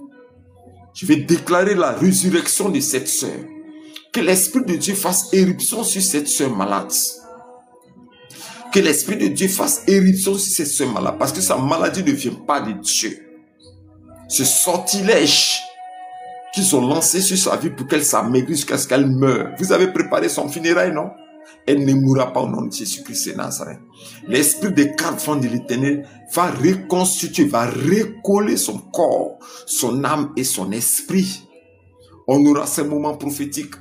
A: Je vais déclarer la résurrection de cette sœur. Que l'Esprit de Dieu fasse éruption sur cette sœur malade. Que l'Esprit de Dieu fasse éruption sur cette sœur malade. Parce que sa maladie ne vient pas de Dieu. Ce sortilège qu'ils ont lancé sur sa vie pour qu'elle s'amaigrisse jusqu'à ce qu'elle meure. Vous avez préparé son funérail, non? Elle ne mourra pas au nom de Jésus-Christ de Nazareth. L'Esprit des 4 vents de l'Éternel va reconstituer, va recoller son corps, son âme et son esprit. On aura ces moments prophétiques.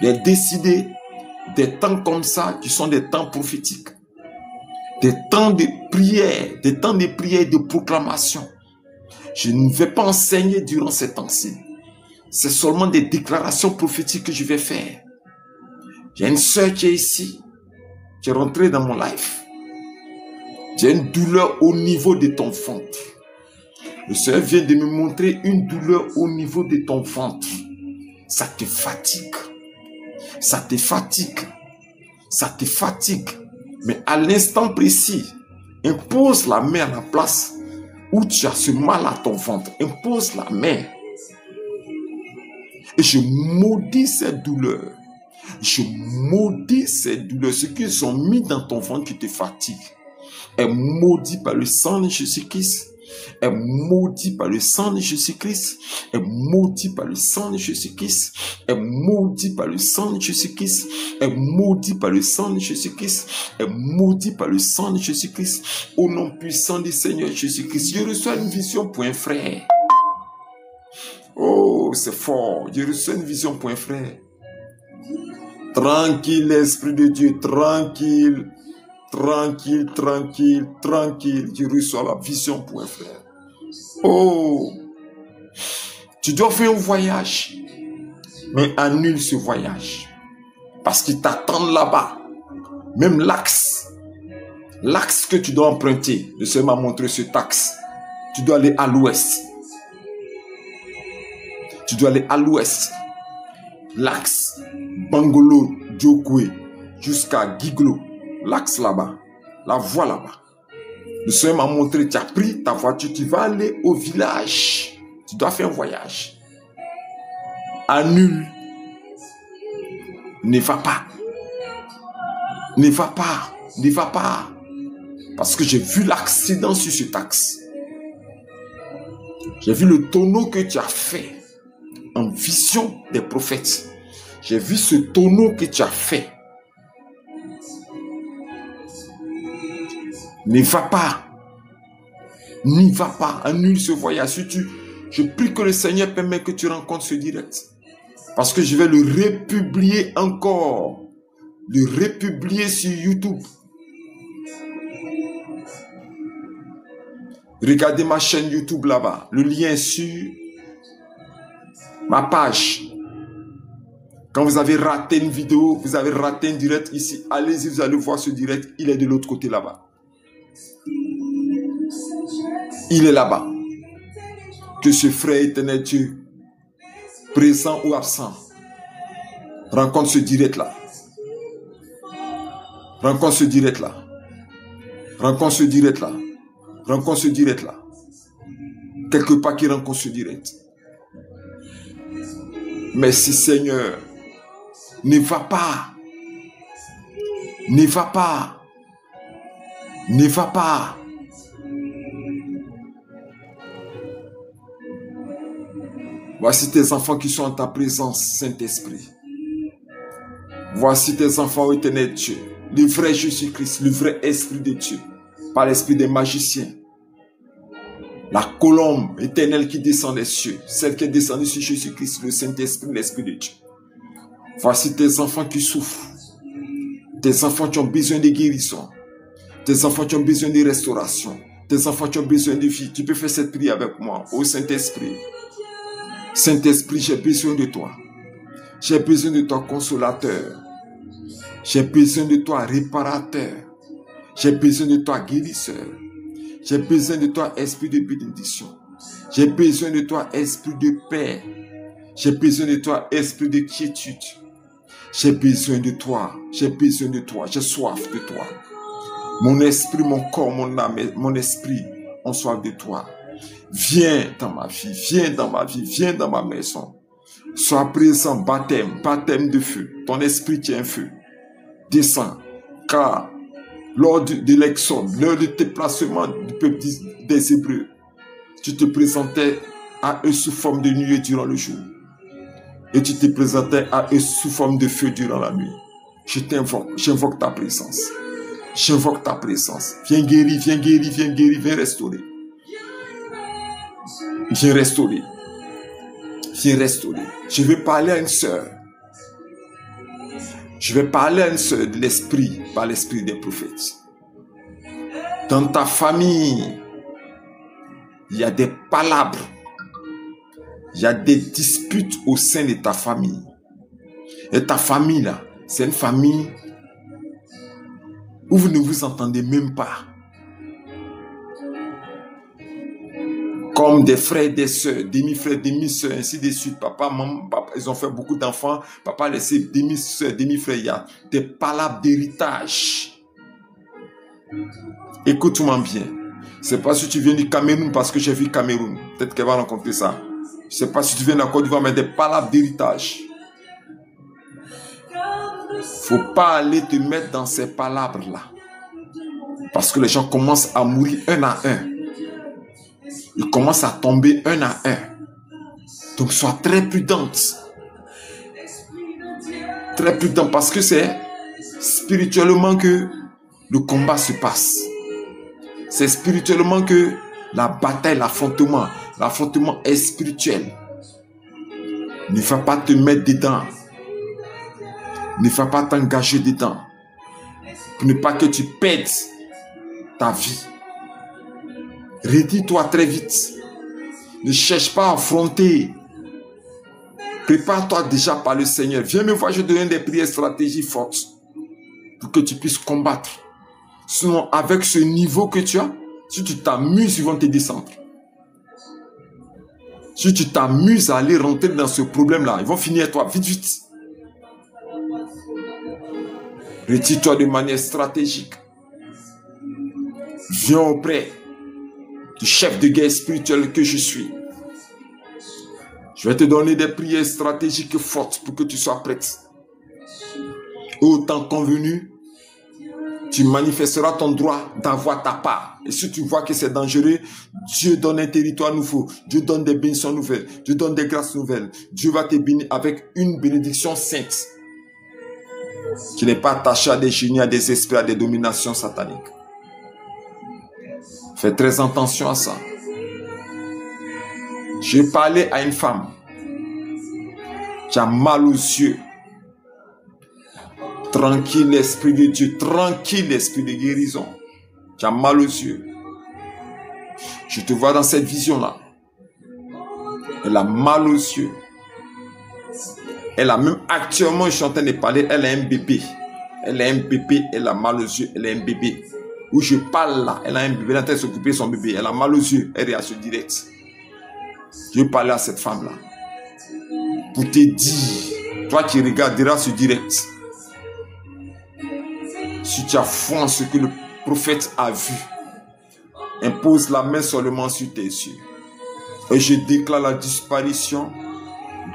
A: Il est décidé des temps comme ça qui sont des temps prophétiques. Des temps de prière, des temps de prière et de proclamation. Je ne vais pas enseigner durant ces temps-ci. C'est seulement des déclarations prophétiques que je vais faire. J'ai une soeur qui est ici, qui est rentrée dans mon life. J'ai une douleur au niveau de ton ventre. Le Seigneur vient de me montrer une douleur au niveau de ton ventre. Ça te fatigue. Ça te fatigue. Ça te fatigue. Mais à l'instant précis, impose la main à la place où tu as ce mal à ton ventre. Impose la main. Et je maudis cette douleur. Je maudis ces douleurs, ce qu'ils ont mis dans ton ventre qui te fatigue, est maudit par le sang de Jésus-Christ, est maudit par le sang de Jésus-Christ, est maudit par le sang de Jésus-Christ, est maudit par le sang de Jésus-Christ, est maudit par le sang de Jésus-Christ, est maudit par le sang de Jésus-Christ, au nom puissant du Seigneur Jésus-Christ. Je reçois une vision pour un frère. Oh, c'est fort. Je reçois une vision pour un frère. Tranquille, l'Esprit de Dieu, tranquille, tranquille, tranquille, tranquille. Je reçois la vision pour un frère. Oh, tu dois faire un voyage, mais annule ce voyage. Parce qu'ils t'attendent là-bas. Même l'axe que tu dois emprunter, le Seigneur m'a montré ce axe. Tu dois aller à l'ouest. Tu dois aller à l'ouest. L'axe Bangolo, Djokwe, jusqu'à Giglo. L'axe là-bas. La voie là-bas. Le Seigneur m'a montré, tu as pris ta voiture, tu vas aller au village. Tu dois faire un voyage. Annule. Ne va pas. Ne va pas. Ne va pas. Parce que j'ai vu l'accident sur cet axe. J'ai vu le tonneau que tu as fait en vision des prophètes. J'ai vu ce tonneau que tu as fait. Ne va pas. N'y va pas. Annule ce voyage. Je prie que le Seigneur permette que tu rencontres ce direct. Parce que je vais le republier encore. Le republier sur YouTube. Regardez ma chaîne YouTube là-bas. Le lien est sur ma page. Quand vous avez raté une vidéo, vous avez raté un direct ici, allez-y, vous allez voir ce direct. Il est de l'autre côté là-bas. Il est là-bas. Que ce frère éternel Dieu, présent ou absent, rencontre ce direct-là. Rencontre ce direct-là. Rencontre ce direct-là. Rencontre ce direct-là. Quelque part qui rencontre ce direct. Merci Seigneur. Ne va pas. Ne va pas. Ne va pas. Voici tes enfants qui sont en ta présence, Saint-Esprit. Voici tes enfants, éternel Dieu. Le vrai Jésus-Christ, le vrai Esprit de Dieu. Pas l'esprit des magiciens. La colombe éternelle qui descend des cieux. Celle qui est descendue sur Jésus-Christ, le Saint-Esprit, l'Esprit de Dieu. Voici tes enfants qui souffrent. Tes enfants qui ont besoin de guérison. Tes enfants qui ont besoin de restauration. Tes enfants qui ont besoin de vie. Tu peux faire cette prière avec moi. Ô Saint-Esprit. Saint-Esprit, j'ai besoin de toi. J'ai besoin de toi, consolateur. J'ai besoin de toi, réparateur. J'ai besoin de toi, guérisseur. J'ai besoin de toi, esprit de bénédiction. J'ai besoin de toi, esprit de paix. J'ai besoin de toi, esprit de quiétude. J'ai besoin de toi. J'ai besoin de toi. J'ai soif de toi. Mon esprit, mon corps, mon âme, mon esprit ont soif de toi. Viens dans ma vie. Viens dans ma vie. Viens dans ma maison. Sois présent. Baptême. Baptême de feu. Ton esprit tient feu. Descends. Car lors de l'exode, lors de tes placements du peuple des Hébreux, tu te présentais à eux sous forme de nuée durant le jour. Et tu te présentais à eux sous forme de feu durant la nuit. Je t'invoque, j'invoque ta présence. J'invoque ta présence. Viens guérir, viens guérir, viens guérir, viens restaurer. Viens restaurer. Viens restaurer. Je vais parler à une sœur. Je vais parler à une sœur de l'esprit, par l'esprit des prophètes. Dans ta famille, il y a des palabres. Il y a des disputes au sein de ta famille. Et ta famille, là, c'est une famille où vous ne vous entendez même pas. Comme des frères et des sœurs, demi-frères, demi-sœurs, ainsi de suite. Papa, maman, papa, ils ont fait beaucoup d'enfants. Papa a laissé demi-sœurs, demi-frères. Il y a des palabres d'héritage. Écoute-moi bien. C'est pas si tu viens du Cameroun, parce que j'ai vu Cameroun. Peut-être qu'elle va rencontrer ça. Je ne sais pas si tu viens de la Côte d'Ivoire, mais des palabres d'héritage. Faut pas aller te mettre dans ces palabres-là. Parce que les gens commencent à mourir un à un. Ils commencent à tomber un à un. Donc sois très prudente. Très prudent, parce que c'est spirituellement que le combat se passe. C'est spirituellement que la bataille, l'affrontement est spirituel. Ne va pas te mettre dedans. Ne va pas t'engager dedans. Pour ne pas que tu perdes ta vie. Redis-toi très vite. Ne cherche pas à affronter. Prépare-toi déjà par le Seigneur. Viens me voir, je te donne des prières stratégiques fortes pour que tu puisses combattre. Sinon, avec ce niveau que tu as, si tu t'amuses, ils vont te descendre. Si tu t'amuses à aller rentrer dans ce problème-là, ils vont finir toi vite, vite. Retire-toi de manière stratégique. Viens auprès du chef de guerre spirituel que je suis. Je vais te donner des prières stratégiques fortes pour que tu sois prête. Au temps convenu, tu manifesteras ton droit d'avoir ta part. Et si tu vois que c'est dangereux, Dieu donne un territoire nouveau. Dieu donne des bénédictions nouvelles. Dieu donne des grâces nouvelles. Dieu va te bénir avec une bénédiction sainte. Qui n'est pas attachée à des génies, à des esprits, à des dominations sataniques. Fais très attention à ça. J'ai parlé à une femme. Tu as mal aux yeux. Tranquille l'esprit de Dieu. Tranquille l'esprit de guérison. Tu as mal aux yeux. Je te vois dans cette vision-là. Elle a mal aux yeux. Elle a même actuellement, je suis en train de parler, elle a un bébé. Elle a un bébé, elle a mal aux yeux, elle a un bébé. Où je parle là, elle a un bébé, elle est en train de s'occuper de son bébé. Elle a mal aux yeux, elle réagit direct. Je vais parler à cette femme-là. Pour te dire, toi qui regarderas ce direct, si tu as foi en ce que le prophète a vu, impose la main seulement sur tes yeux. Et je déclare la disparition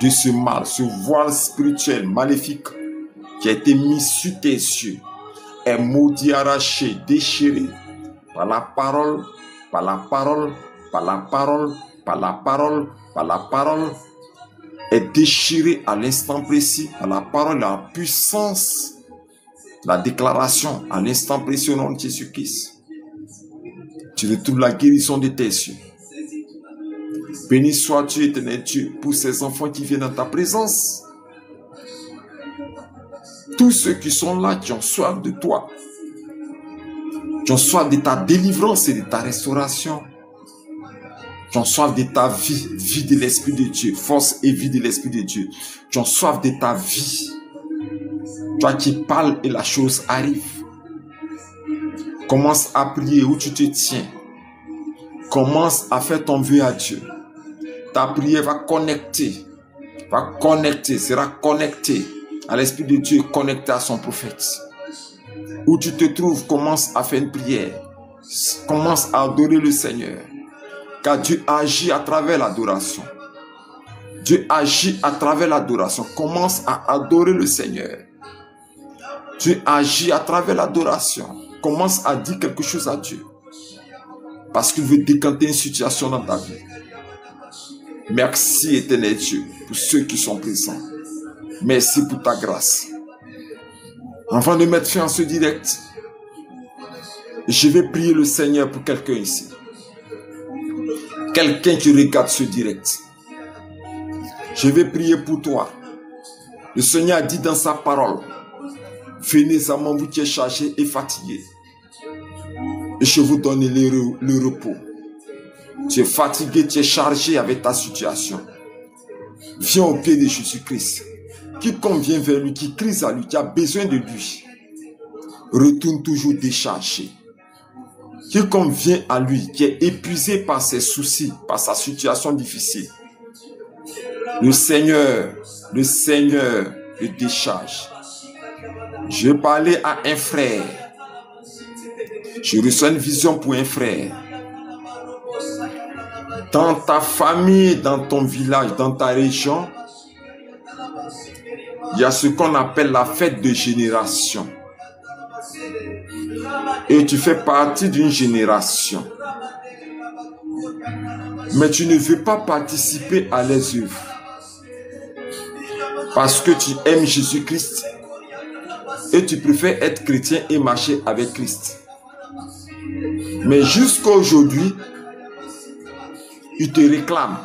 A: de ce mal, ce voile spirituel maléfique qui a été mis sur tes yeux, est maudit, arraché, déchiré par la parole, par la parole, par la parole, par la parole, par la parole, est déchiré à l'instant précis, par la parole, la puissance, la déclaration à l'instant précis au nom de Jésus-Christ. Tu retrouves la guérison de tes yeux. Béni sois-tu, éternel Dieu, pour ces enfants qui viennent dans ta présence. Tous ceux qui sont là, qui ont soif de toi, qui ont soif de ta délivrance et de ta restauration, qui ont soif de ta vie, vie de l'Esprit de Dieu, force et vie de l'Esprit de Dieu, qui ont soif de ta vie. Toi qui parles et la chose arrive. Commence à prier où tu te tiens. Commence à faire ton vœu à Dieu. Ta prière va connecter, sera connectée à l'Esprit de Dieu connecté à son prophète. Où tu te trouves, commence à faire une prière. Commence à adorer le Seigneur. Car Dieu agit à travers l'adoration. Dieu agit à travers l'adoration. Commence à adorer le Seigneur. Dieu agit à travers l'adoration. Commence à dire quelque chose à Dieu. Parce qu'il veut décanter une situation dans ta vie. Merci éternel Dieu pour ceux qui sont présents. Merci pour ta grâce. Avant de mettre fin à ce direct, je vais prier le Seigneur pour quelqu'un ici. Quelqu'un qui regarde ce direct. Je vais prier pour toi. Le Seigneur a dit dans sa parole, venez à moi, vous qui êtes chargés et fatigués, et je vous donne le repos. Tu es fatigué, tu es chargé avec ta situation. Viens au pied de Jésus-Christ. Quiconque vient vers lui, qui crie à lui, qui a besoin de lui, retourne toujours déchargé. Quiconque vient à lui, qui est épuisé par ses soucis, par sa situation difficile, le Seigneur le décharge. Je vais parler à un frère. Je reçois une vision pour un frère. Dans ta famille, dans ton village, dans ta région, il y a ce qu'on appelle la fête de génération. Et tu fais partie d'une génération. Mais tu ne veux pas participer à les œuvres. Parce que tu aimes Jésus-Christ. Et tu préfères être chrétien et marcher avec Christ. Mais jusqu'à aujourd'hui, ils te réclament.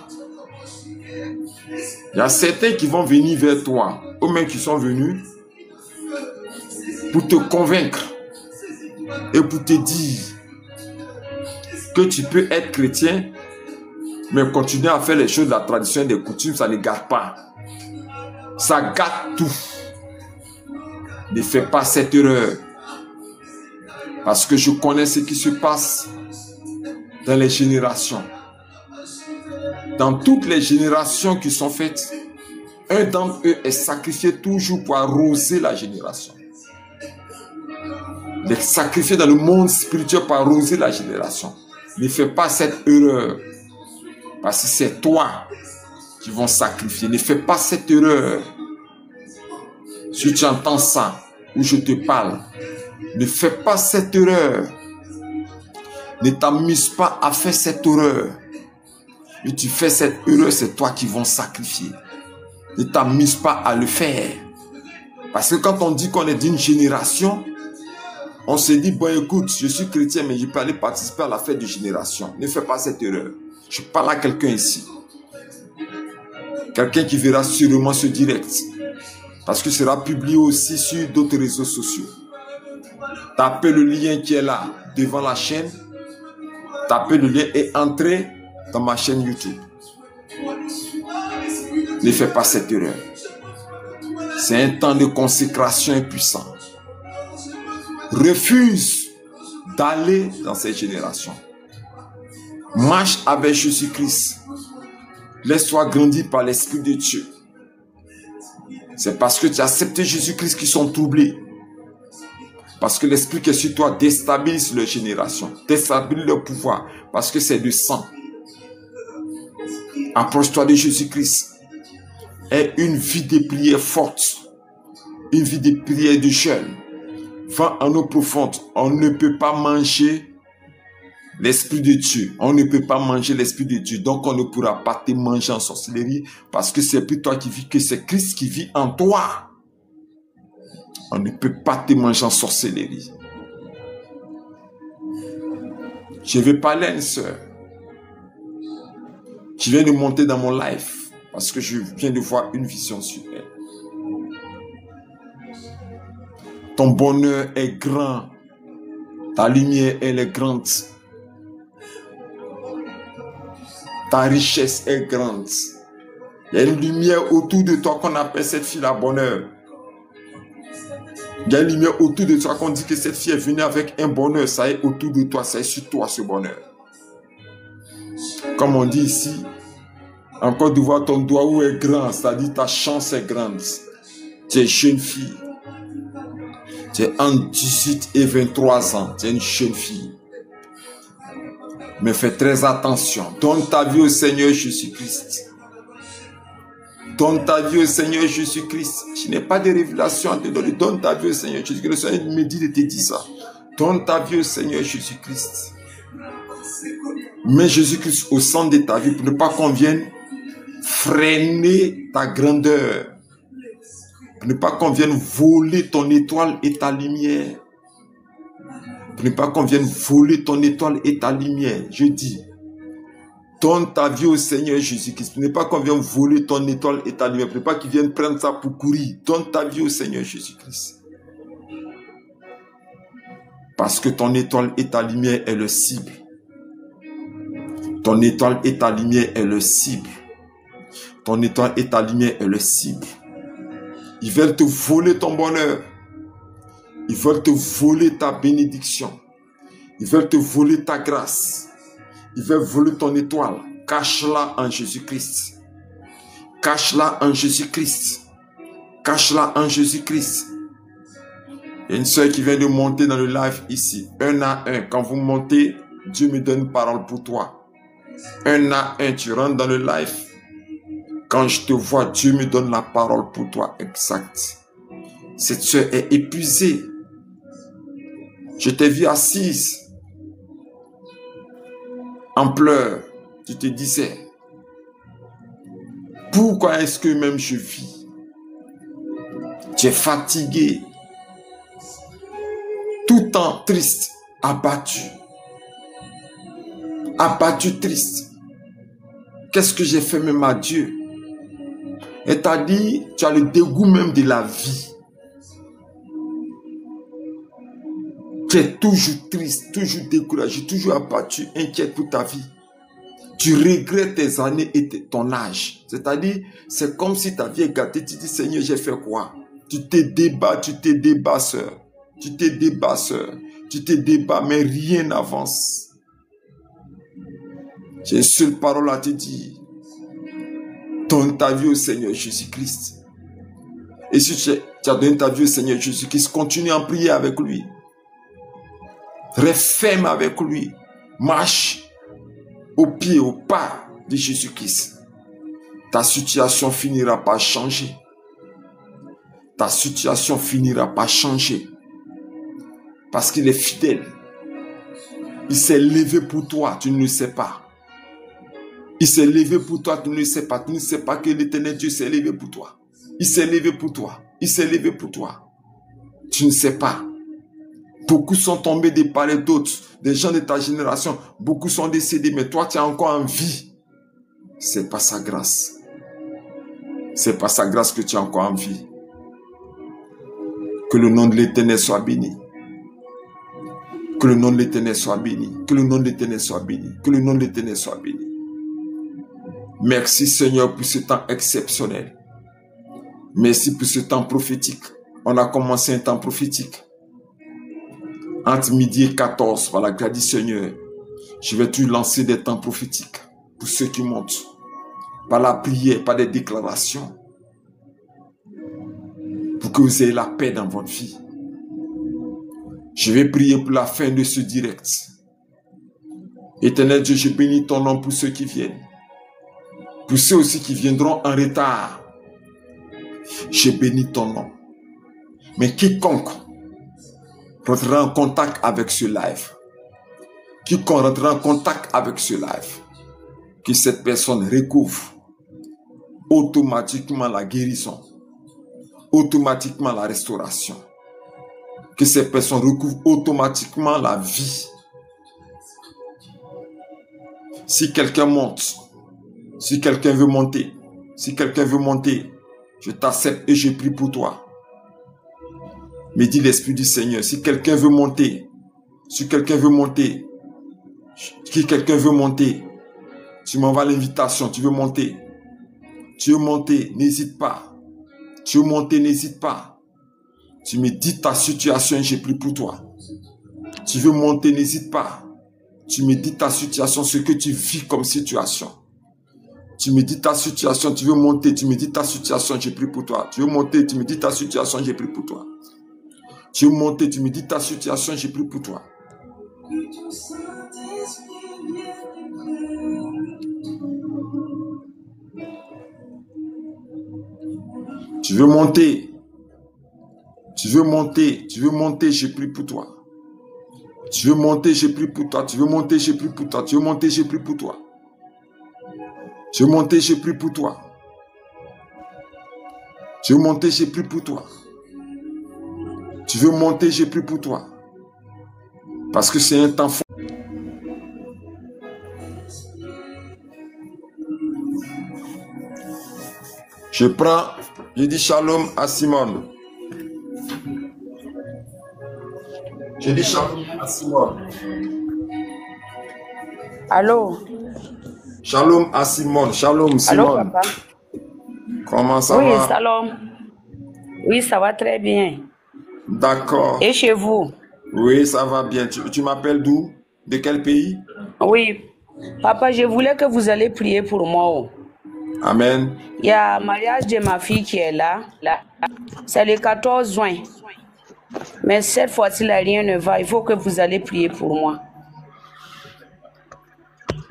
A: Il y a certains qui vont venir vers toi, ou même qui sont venus pour te convaincre et pour te dire que tu peux être chrétien, mais continuer à faire les choses de la tradition et des coutumes, ça ne gâte pas. Ça gâte tout. Ne fais pas cette erreur. Parce que je connais ce qui se passe dans les générations. Dans toutes les générations qui sont faites, un d'entre eux est sacrifié toujours pour arroser la génération. Il est sacrifié dans le monde spirituel pour arroser la génération. Ne fais pas cette erreur. Parce que c'est toi qui vont sacrifier. Ne fais pas cette erreur. Si tu entends ça, où je te parle, ne fais pas cette erreur. Ne t'amuse pas à faire cette erreur. Et tu fais cette erreur, c'est toi qui vont sacrifier. Ne t'amuse pas à le faire. Parce que quand on dit qu'on est d'une génération, on se dit, bon écoute, je suis chrétien, mais je peux aller participer à la fête de génération. Ne fais pas cette erreur. Je parle à quelqu'un ici. Quelqu'un qui verra sûrement ce direct. Parce que ce sera publié aussi sur d'autres réseaux sociaux. Tapez le lien qui est là, devant la chaîne. Tapez le lien et entrez dans ma chaîne YouTube. Ne fais pas cette erreur. C'est un temps de consécration puissant. Refuse d'aller dans cette génération. Marche avec Jésus-Christ. Laisse-toi grandir par l'Esprit de Dieu. C'est parce que tu as accepté Jésus-Christ qu'ils sont troublés. Parce que l'Esprit qui est sur toi déstabilise leur génération. Déstabilise leur pouvoir. Parce que c'est du sang. Approche-toi de Jésus-Christ. Aie une vie de prière forte. Une vie de prière de jeûne. Va en eau profonde. On ne peut pas manger l'Esprit de Dieu. On ne peut pas manger l'Esprit de Dieu. Donc on ne pourra pas te manger en sorcellerie. Parce que c'est plus toi qui vis, que c'est Christ qui vit en toi. On ne peut pas te manger en sorcellerie. Je vais parler à une soeur qui vient de monter dans mon live. Parce que je viens de voir une vision sur elle. Ton bonheur est grand. Ta lumière, elle est grande. Ta richesse est grande. Il y a une lumière autour de toi qu'on appelle cette fille la bonheur. Il y a une lumière autour de toi qu'on dit que cette fille est venue avec un bonheur. Ça est autour de toi, ça est sur toi ce bonheur. Comme on dit ici, en Côte d'Ivoire, ton doigt est grand, c'est-à-dire ta chance est grande. Tu es jeune fille. Tu es entre 18 et 23 ans. Tu es une jeune fille. Mais fais très attention. Donne ta vie au Seigneur Jésus-Christ. Donne ta vie au Seigneur Jésus-Christ. Je n'ai pas de révélation à te donner. Donne ta vie au Seigneur Jésus-Christ. Le Seigneur me dit de te dire ça. Donne ta vie au Seigneur Jésus-Christ. Mets Jésus-Christ au centre de ta vie pour ne pas qu'on vienne freiner ta grandeur. Pour ne pas qu'on vienne voler ton étoile et ta lumière. Pour ne pas qu'on vienne voler ton étoile et ta lumière. Je dis, donne ta vie au Seigneur Jésus-Christ. Pour ne pas qu'on vienne voler ton étoile et ta lumière. Pour ne pas qu'ils viennent prendre ça pour courir. Donne ta vie au Seigneur Jésus-Christ. Parce que ton étoile et ta lumière est le cible. Ton étoile et ta lumière est le cible. Ton étoile et ta lumière est le cible. Ils veulent te voler ton bonheur. Ils veulent te voler ta bénédiction. Ils veulent te voler ta grâce. Ils veulent voler ton étoile. Cache-la en Jésus-Christ. Cache-la en Jésus-Christ. Cache-la en Jésus-Christ. Il y a une soeur qui vient de monter dans le live ici. 1 à 1. Quand vous montez, Dieu me donne une parole pour toi. 1 à 1. Tu rentres dans le live. Quand je te vois, Dieu me donne la parole pour toi. Exact. Cette soeur est épuisée. Je t'ai vu assise. En pleurs. Tu te disais. Pourquoi est-ce que même je vis? Tu es fatigué. Tout le temps triste. Abattu. Abattu, triste. Qu'est-ce que j'ai fait même à Dieu? Et t'as dit, tu as le dégoût même de la vie. Tu es toujours triste, toujours découragé, toujours abattu, inquiète pour ta vie. Tu regrettes tes années et ton âge. C'est-à-dire, c'est comme si ta vie est gâtée. Tu dis, Seigneur, j'ai fait quoi? Tu te débats, sœur. Tu te débats, sœur. Tu te débats, mais rien n'avance. J'ai une seule parole à te dire. Donne ta vie au Seigneur Jésus-Christ. Et si tu as donné ta vie au Seigneur Jésus-Christ, continue à prier avec lui. Reste ferme avec lui. Marche au pied, au pas de Jésus-Christ. Ta situation finira par changer. Ta situation finira par changer. Parce qu'il est fidèle. Il s'est levé pour toi, tu ne le sais pas. Il s'est levé pour toi, tu ne le sais pas. Tu ne sais pas que l'Éternel Dieu s'est levé pour toi. Il s'est levé pour toi. Il s'est levé pour toi. Tu ne sais pas. Beaucoup sont tombés de part et d'autre. Des gens de ta génération. Beaucoup sont décédés, mais toi, tu es encore en vie. C'est pas sa grâce. C'est pas sa grâce que tu es encore en vie. Que le nom de l'Éternel soit béni. Que le nom de l'Éternel soit béni. Que le nom de l'Éternel soit béni. Que le nom de l'Éternel soit béni. Merci Seigneur pour ce temps exceptionnel. Merci pour ce temps prophétique. On a commencé un temps prophétique. Entre midi et 14, par la grâce du Seigneur, je vais tout lancer des temps prophétiques pour ceux qui montent. Par la prière, par des déclarations. Pour que vous ayez la paix dans votre vie. Je vais prier pour la fin de ce direct. Éternel Dieu, je bénis ton nom pour ceux qui viennent. Pour ceux aussi qui viendront en retard, je bénis ton nom. Mais quiconque rentrera en contact avec ce live, quiconque rentrera en contact avec ce live, que cette personne recouvre automatiquement la guérison, automatiquement la restauration, que cette personne recouvre automatiquement la vie. Si quelqu'un monte, si quelqu'un veut monter, je t'accepte et je prie pour toi. Mais dit l'Esprit du Seigneur, si quelqu'un veut monter, tu m'envoies l'invitation, tu veux monter, n'hésite pas. Tu veux monter, n'hésite pas. Tu me dis ta situation et je prie pour toi. Tu veux monter, n'hésite pas. Tu me dis ta situation, ce que tu vis comme situation. Tu me dis ta situation, tu veux monter, tu me dis ta situation, j'ai pris pour toi. Tu veux monter, tu me dis ta situation, j'ai pris pour toi. Tu veux monter, tu me dis ta situation, j'ai pris pour toi. Tu veux monter, tu veux monter, tu veux monter, j'ai pris pour toi. Tu veux monter, j'ai pris pour toi. Tu veux monter, j'ai pris pour toi. Tu veux monter, j'ai pris pour toi. Tu veux monter, j'ai pris pour toi. Tu veux monter, j'ai pris pour toi. Tu veux monter, j'ai pris pour toi. Parce que c'est un temps fort. Je dis shalom à Simone. Je dis shalom à Simone.
B: Allô?
A: Shalom à Simone. Shalom, Simone.
B: Allô, papa?
A: Comment ça va?
B: Oui, shalom. Oui, ça va très bien.
A: D'accord.
B: Et chez vous?
A: Oui, ça va bien. Tu m'appelles d'où? De quel pays?
B: Oui. Papa, je voulais que vous allez prier pour moi.
A: Amen.
B: Il y a le mariage de ma fille qui est là. C'est le 14 juin. Mais cette fois-ci, là, rien ne va. Il faut que vous allez prier pour moi.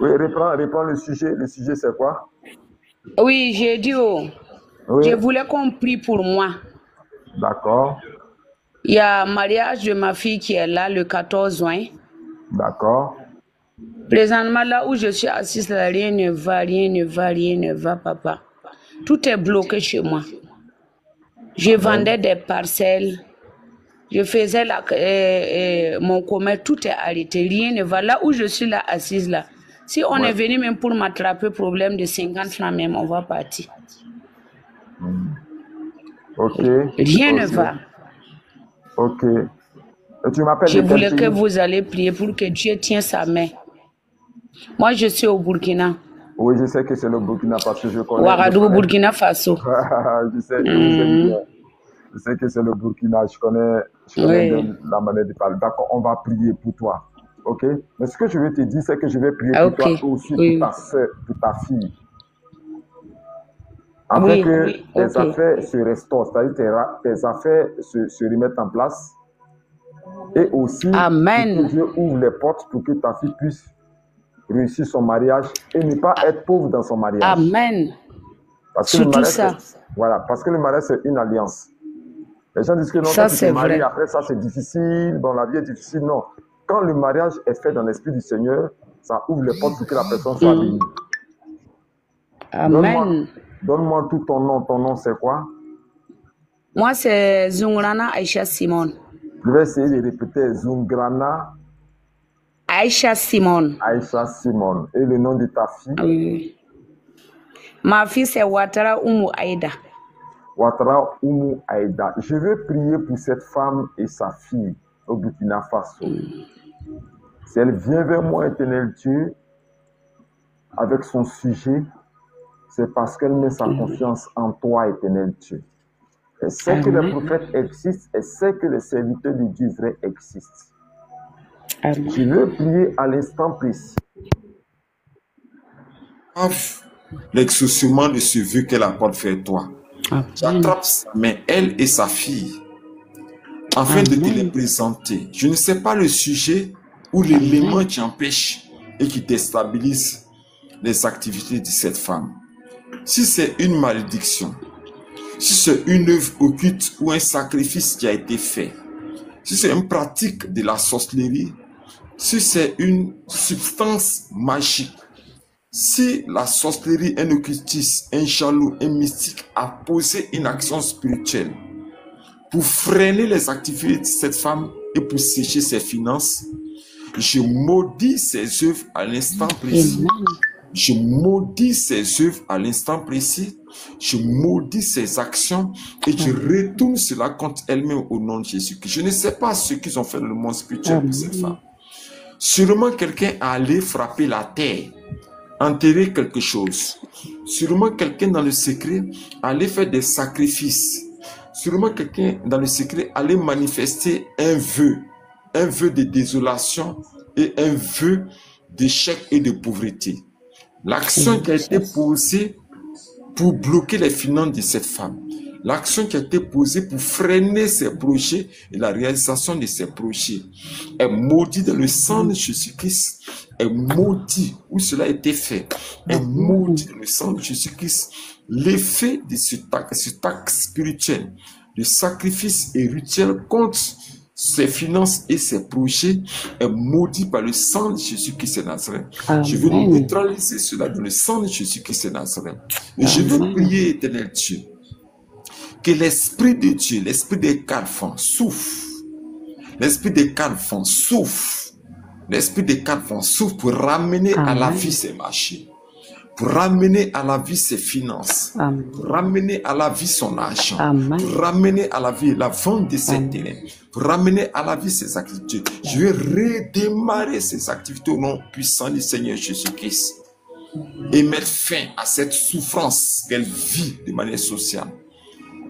A: Oui, reprends le sujet. Le sujet, c'est quoi?
B: Oui, j'ai dit,
A: Oui.
B: je voulais qu'on prie pour moi.
A: D'accord.
B: Il y a le mariage de ma fille qui est là le 14 juin.
A: D'accord.
B: Présentement, là où je suis assise, là, rien ne va, rien ne va, rien ne va, papa. Tout est bloqué chez moi. Je vendais des parcelles. Je faisais mon commerce, tout est arrêté. Rien ne va. Là où je suis là, assise là. Si on est venu même pour m'attraper, problème de 50 francs même, on va partir.
A: Ok.
B: Rien ne va.
A: Ok. Et tu m'appelles
B: Je voulais que vous allez prier pour que Dieu tienne sa main. Moi, je suis au Burkina.
A: Oui, je sais que c'est le Burkina parce que je connais.
B: Ouagadougou, Burkina Faso.
A: Je sais que c'est le Burkina. Je connais la manière de parler. D'accord, on va prier pour toi. Ok? Mais ce que je vais te dire, c'est que je vais prier pour toi aussi, pour ta soeur, pour ta fille. Afin que tes affaires se restaurent, c'est-à-dire tes affaires se remettent en place. Et aussi, que Dieu ouvre les portes pour que ta fille puisse réussir son mariage et ne pas être pauvre dans son mariage.
B: Amen.
A: Parce que
B: surtout ça.
A: Voilà, parce que le mariage, c'est une alliance. Les gens disent que non,
B: ça,
A: quand tu te maries, après ça, c'est difficile, bon, la vie est difficile. Non. Quand le mariage est fait dans l'esprit du Seigneur, ça ouvre les portes pour que la personne soit bénie.
B: Amen.
A: Donne-moi tout ton nom. Ton nom, c'est quoi?
B: Moi, c'est Zungrana Aïcha Simone.
A: Je vais essayer de répéter. Zungrana
B: Aïcha Simone.
A: Aïcha Simone. Et le nom de ta fille?
B: Oui. Ma fille, c'est Ouattara Oumou Aïda.
A: Ouattara Oumou Aïda. Je vais prier pour cette femme et sa fille au Burkina Faso. Si elle vient vers moi, Éternel Dieu, avec son sujet, c'est parce qu'elle met sa confiance en toi, Éternel Dieu. Elle sait que les prophètes existent, elle sait que les serviteurs de Dieu vrai existent. Amen. Je veux prier à l'instant précis. L'exaucement de ce vœu qu'elle apporte vers toi. J'attrape sa main, elle et sa fille, afin de te les présenter. Je ne sais pas le sujet ou l'élément qui empêche et qui déstabilise les activités de cette femme. Si c'est une malédiction, si c'est une œuvre occulte ou un sacrifice qui a été fait, si c'est une pratique de la sorcellerie, si c'est une substance magique, si la sorcellerie, un occultiste, un jaloux, un mystique a posé une action spirituelle pour freiner les activités de cette femme et pour sécher ses finances, je maudis ses œuvres à l'instant précis. Je maudis ses œuvres à l'instant précis. Je maudis ses actions et je retourne cela contre elle-même au nom de Jésus. Je ne sais pas ce qu'ils ont fait dans le monde spirituel pour cette femme. Sûrement quelqu'un est allé frapper la terre, enterrer quelque chose. Sûrement quelqu'un dans le secret allait faire des sacrifices. Sûrement quelqu'un dans le secret allait manifester un vœu de désolation et un vœu d'échec et de pauvreté. L'action qui a été posée pour bloquer les finances de cette femme. L'action qui a été posée pour freiner ses projets et la réalisation de ses projets est maudite dans le sang de Jésus-Christ, est maudit où cela a été fait, est maudit dans le sang de Jésus-Christ. L'effet de cet acte spirituel, de sacrifice et rituel contre ses finances et ses projets est maudit par le sang de Jésus-Christ de Nazareth. Je veux neutraliser cela dans le sang de Jésus-Christ de Nazareth. Et je veux prier, éternel Dieu, que l'Esprit de Dieu, l'Esprit des carrefours souffle. L'Esprit des carrefours souffle. L'Esprit des carrefours souffle pour ramener à la vie ses marchés. Pour ramener à la vie ses finances, pour ramener à la vie son argent, pour ramener à la vie la vente de ses terrains, pour ramener à la vie ses activités. Je vais redémarrer ces activités au nom puissant du Seigneur Jésus-Christ et mettre fin à cette souffrance qu'elle vit de manière sociale.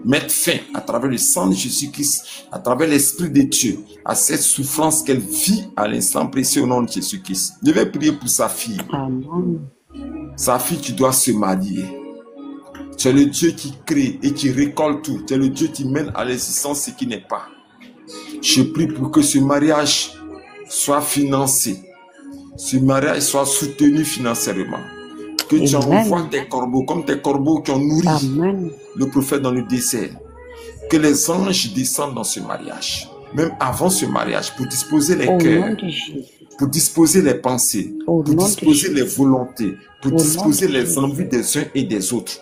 A: Mettre fin à travers le sang de Jésus-Christ, à travers l'Esprit de Dieu, à cette souffrance qu'elle vit à l'instant précis au nom de Jésus-Christ. Je vais prier pour sa fille. Sa fille, tu dois se marier. Tu es le Dieu qui crée et qui récolte tout. Tu es le Dieu qui mène à l'existence ce qui n'est pas. Je prie pour que ce mariage soit financé. Ce mariage soit soutenu financièrement. Que tu envoies tes corbeaux, comme tes corbeaux qui ont nourri le prophète dans le désert. Que les anges descendent dans ce mariage. Même avant ce mariage, pour disposer les cœurs, pour disposer les pensées, pour disposer les volontés, pour disposer les envies des uns et des autres,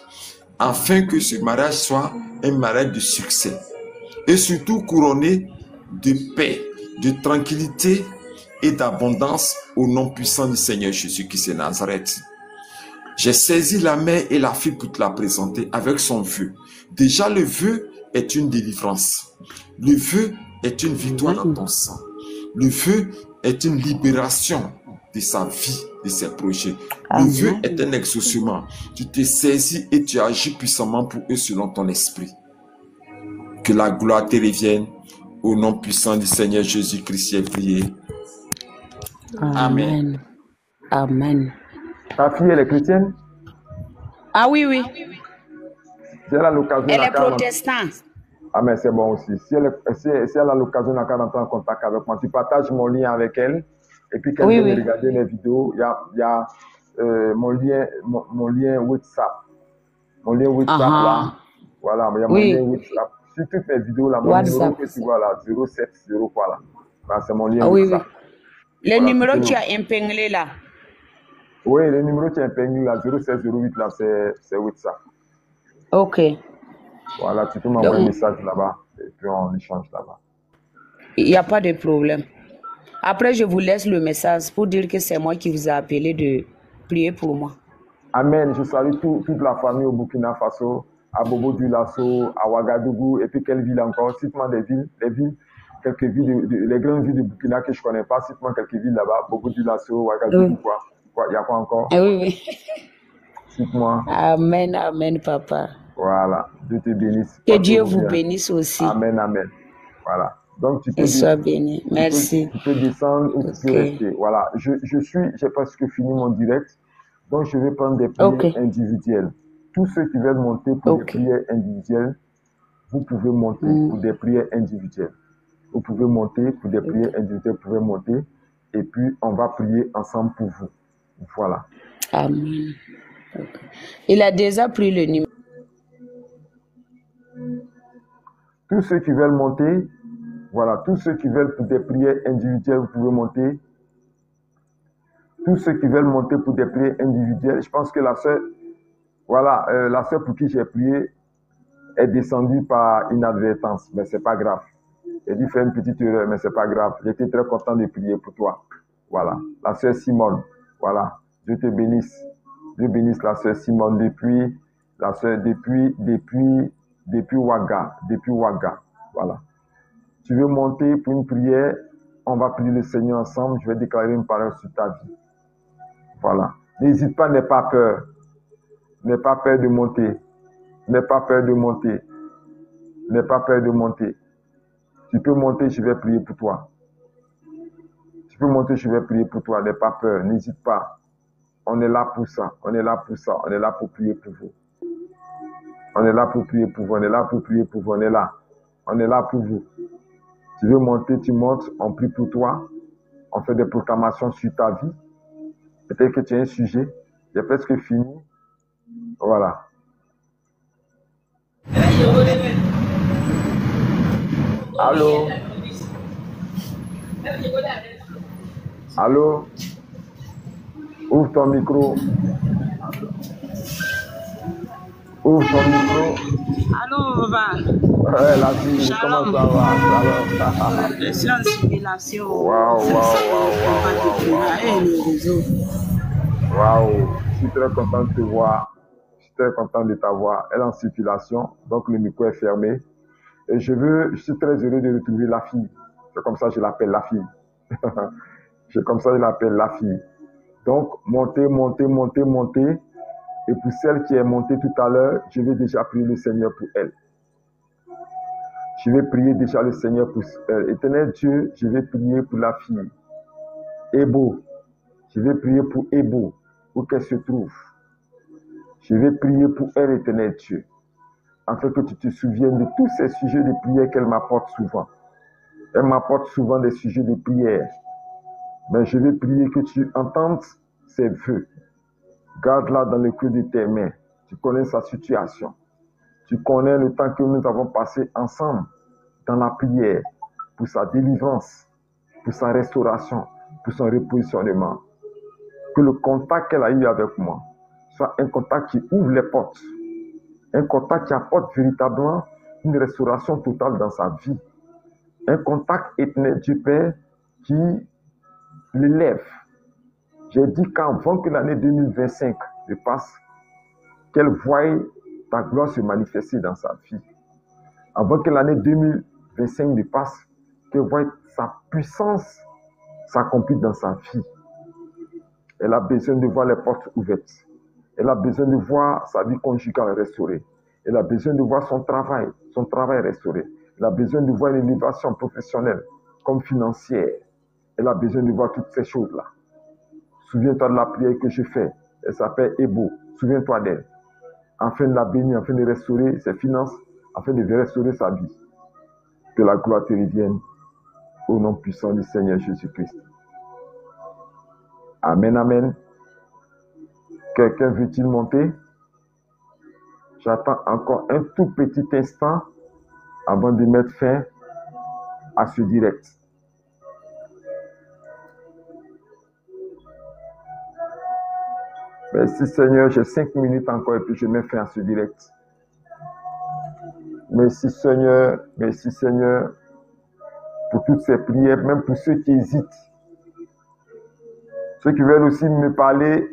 A: afin que ce mariage soit un mariage de succès et surtout couronné de paix, de tranquillité et d'abondance au nom puissant du Seigneur Jésus-Christ de Nazareth. J'ai saisi la mère et la fille pour te la présenter avec son vœu. Déjà, le vœu est une délivrance. Le vœu est une victoire dans ton sang. Le vœu est une libération de sa vie, de ses projets. Le vœu est un exaucement. Tu te saisis et tu agis puissamment pour eux selon ton esprit. Que la gloire te revienne. Au nom puissant du Seigneur Jésus-Christ, j'ai prié. Amen.
B: Amen.
C: Ta fille, elle est chrétienne?
B: Ah oui, oui.
C: Si elle a l'occasion,
B: elle est protestante.
C: Ah, mais c'est bon aussi. Si elle a l'occasion d'entrer en contact avec moi, tu partages mon lien avec elle. Et puis, qu'elle vienne regarder les vidéos, il y a mon lien WhatsApp. Mon lien WhatsApp là. Voilà, il y a mon lien WhatsApp. Sur toutes mes vidéos là, mon numéro que tu vois là, 070 quoi là. Là, c'est mon lien WhatsApp.
B: Le numéro que tu as épinglé là.
C: Oui, le numéro que tu as épinglé là, 0708 là, c'est WhatsApp.
B: Ok.
C: Voilà, tu peux m'envoyer un message là-bas et puis on échange là-bas.
B: Il n'y a pas de problème. Après, je vous laisse le message pour dire que c'est moi qui vous ai appelé de prier pour moi.
C: Amen. Je salue toute la famille au Burkina Faso, à Bobo du Lasso, à Ouagadougou, et puis quelle ville encore? Cite-moi des villes, quelques villes, les grandes villes de Burkina que je ne connais pas, cite-moi quelques villes là-bas, Bobo du Lasso, Ouagadougou, quoi. Il y a quoi encore?
B: Oui.
C: Cite-moi.
B: Amen, amen, papa.
C: Voilà, Dieu te bénisse.
B: Que Dieu vous bénisse aussi.
C: Amen, amen. Voilà. Donc, tu peux,
B: sois béni. Merci.
C: Tu peux descendre ou tu peux rester. Voilà. J'ai presque fini mon direct. Donc, je vais prendre des prières individuelles. Tous ceux qui veulent monter pour des prières individuelles, vous pouvez monter pour des prières individuelles. Vous pouvez monter pour des prières individuelles, vous pouvez monter. Et puis, on va prier ensemble pour vous. Voilà.
B: Amen. Il a déjà pris le numéro.
C: Tous ceux qui veulent monter, voilà, tous ceux qui veulent pour des prières individuelles, vous pouvez monter. Tous ceux qui veulent monter pour des prières individuelles, je pense que la sœur, voilà, la sœur pour qui j'ai prié est descendue par inadvertance, mais c'est pas grave. J'ai dû faire une petite erreur, mais c'est pas grave. J'étais très content de prier pour toi. Voilà, la sœur Simone, voilà, Dieu te bénisse. Dieu bénisse la sœur Simone depuis Ouaga, voilà. Tu veux monter pour une prière, on va prier le Seigneur ensemble, je vais déclarer une parole sur ta vie. Voilà. N'hésite pas, n'aie pas peur. N'aie pas peur de monter. N'aie pas peur de monter. N'aie pas peur de monter. Tu peux monter, je vais prier pour toi. Tu peux monter, je vais prier pour toi. N'aie pas peur, n'hésite pas. On est là pour ça. On est là pour ça. On est là pour prier pour vous. On est là pour prier pour vous. On est là pour prier pour vous. On est là. On est là pour vous. Tu veux monter, tu montes. On prie pour toi. On fait des proclamations sur ta vie. Peut-être que tu as un sujet. J'ai presque fini. Voilà. Allô? Allô? Ouvre ton micro. Ouvre ton micro.
B: Allô, papa.
C: Ouais, la vie, comment ça va?
B: Je suis en simulation.
C: Waouh, je suis très content de te voir. Je suis très content de t'avoir. Elle est en circulation, donc le micro est fermé. Et je suis très heureux de retrouver la fille. C'est comme ça que je l'appelle la fille. C'est comme ça que je l'appelle la fille. Donc, montez. Et pour celle qui est montée tout à l'heure, je vais déjà prier le Seigneur pour elle. Je vais prier déjà le Seigneur pour elle. Éternel Dieu, je vais prier pour la fille. Ebo. Je vais prier pour Ebo, où qu'elle se trouve. Je vais prier pour elle, éternel Dieu, afin que tu te souviennes de tous ces sujets de prière qu'elle m'apporte souvent. Elle m'apporte souvent des sujets de prière. Mais je vais prier que tu entendes ses vœux. Garde-la dans le creux de tes mains. Tu connais sa situation. Tu connais le temps que nous avons passé ensemble dans la prière pour sa délivrance, pour sa restauration, pour son repositionnement. Que le contact qu'elle a eu avec moi soit un contact qui ouvre les portes. Un contact qui apporte véritablement une restauration totale dans sa vie. Un contact éternel du Père qui l'élève. J'ai dit qu'avant que l'année 2025 ne passe, qu'elle voie ta gloire se manifester dans sa vie. Avant que l'année 2025 ne passe, qu'elle voie sa puissance s'accomplir dans sa vie. Elle a besoin de voir les portes ouvertes. Elle a besoin de voir sa vie conjugale restaurée. Elle a besoin de voir son travail restauré. Elle a besoin de voir une élévation professionnelle comme financière. Elle a besoin de voir toutes ces choses-là. Souviens-toi de la prière que je fais. Elle s'appelle Ebo. Souviens-toi d'elle. Afin de la bénir, afin de restaurer ses finances, afin de restaurer sa vie. Que la gloire te revienne au nom puissant du Seigneur Jésus-Christ. Amen, amen. Quelqu'un veut-il monter? J'attends encore un tout petit instant avant de mettre fin à ce direct. Merci Seigneur, j'ai 5 minutes encore et puis je mets fin à ce direct. Merci Seigneur pour toutes ces prières, même pour ceux qui hésitent. Ceux qui veulent aussi me parler,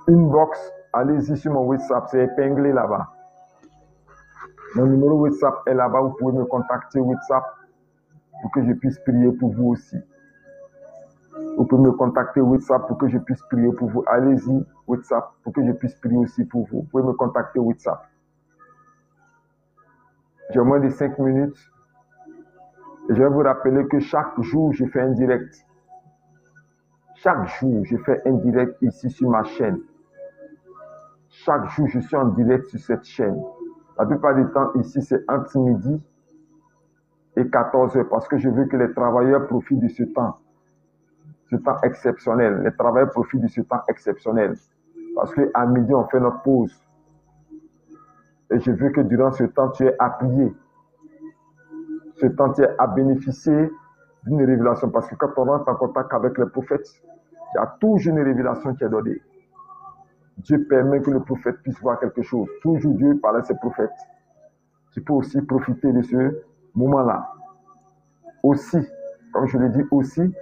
C: inbox, allez-y sur mon WhatsApp, c'est épinglé là-bas. Mon numéro WhatsApp est là-bas, vous pouvez me contacter WhatsApp pour que je puisse prier pour vous aussi. Vous pouvez me contacter WhatsApp pour que je puisse prier pour vous. Allez-y, WhatsApp, pour que je puisse prier aussi pour vous. Vous pouvez me contacter WhatsApp. J'ai moins de 5 minutes. Et je vais vous rappeler que chaque jour, je fais un direct. Chaque jour, je fais un direct ici sur ma chaîne. Chaque jour, je suis en direct sur cette chaîne. La plupart du temps, ici, c'est entre midi et 14 heures parce que je veux que les travailleurs profitent de ce temps exceptionnel. Les travailleurs profitent de ce temps exceptionnel parce qu'à midi, on fait notre pause. Et je veux que durant ce temps, tu aies appuyé. Ce temps, tu aies à bénéficier d'une révélation parce que quand on rentre en contact avec les prophètes, il y a toujours une révélation qui est donnée. Dieu permet que le prophète puisse voir quelque chose. Toujours Dieu parle à ses prophètes. Tu peux aussi profiter de ce moment-là. Aussi, comme je l'ai dit aussi,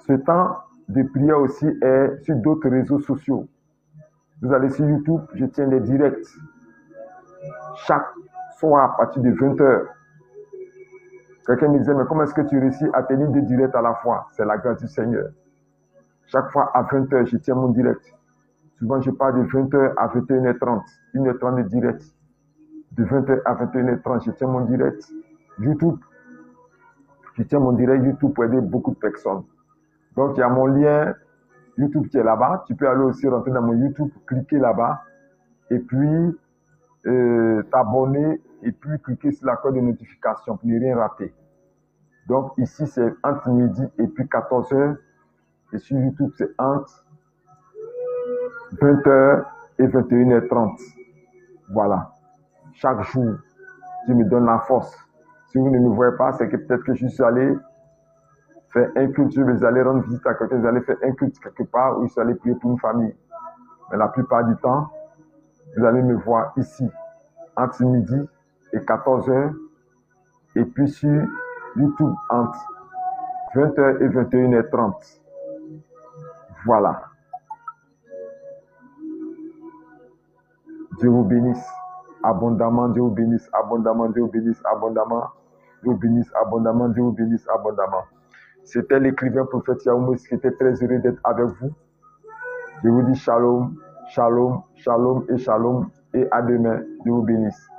C: ce temps de prière aussi est sur d'autres réseaux sociaux. Vous allez sur YouTube, je tiens des directs. Chaque soir à partir de 20h. Quelqu'un me disait, mais comment est-ce que tu réussis à tenir 2 directs à la fois? C'est la grâce du Seigneur. Chaque fois à 20h, je tiens mon direct. Souvent, je pars de 20h à 21h30. 1h30 de direct. De 20h à 21h30, je tiens mon direct. YouTube. Je tiens mon direct YouTube pour aider beaucoup de personnes. Donc, il y a mon lien YouTube qui est là-bas. Tu peux aller aussi rentrer dans mon YouTube, cliquer là-bas et puis t'abonner et puis cliquer sur la cloche de notification pour ne rien rater. Donc ici, c'est entre midi et puis 14h. Et sur YouTube, c'est entre 20h et 21h30. Voilà. Chaque jour, Dieu me donne la force. Si vous ne me voyez pas, c'est que peut-être que je suis allé faire un culte, je vais aller rendre visite à quelqu'un, je vais aller faire un culte quelque part, ou je suis allé prier pour une famille. Mais la plupart du temps, vous allez me voir ici, entre midi et 14h, et puis sur YouTube entre 20h et 21h30. Voilà. Dieu vous bénisse abondamment, Dieu vous bénisse abondamment, Dieu vous bénisse abondamment, Dieu vous bénisse abondamment, Dieu vous bénisse abondamment. C'était l'écrivain prophète Yaoumouss qui était très heureux d'être avec vous. Je vous dis shalom, shalom, shalom et shalom et à demain. Dieu vous bénisse.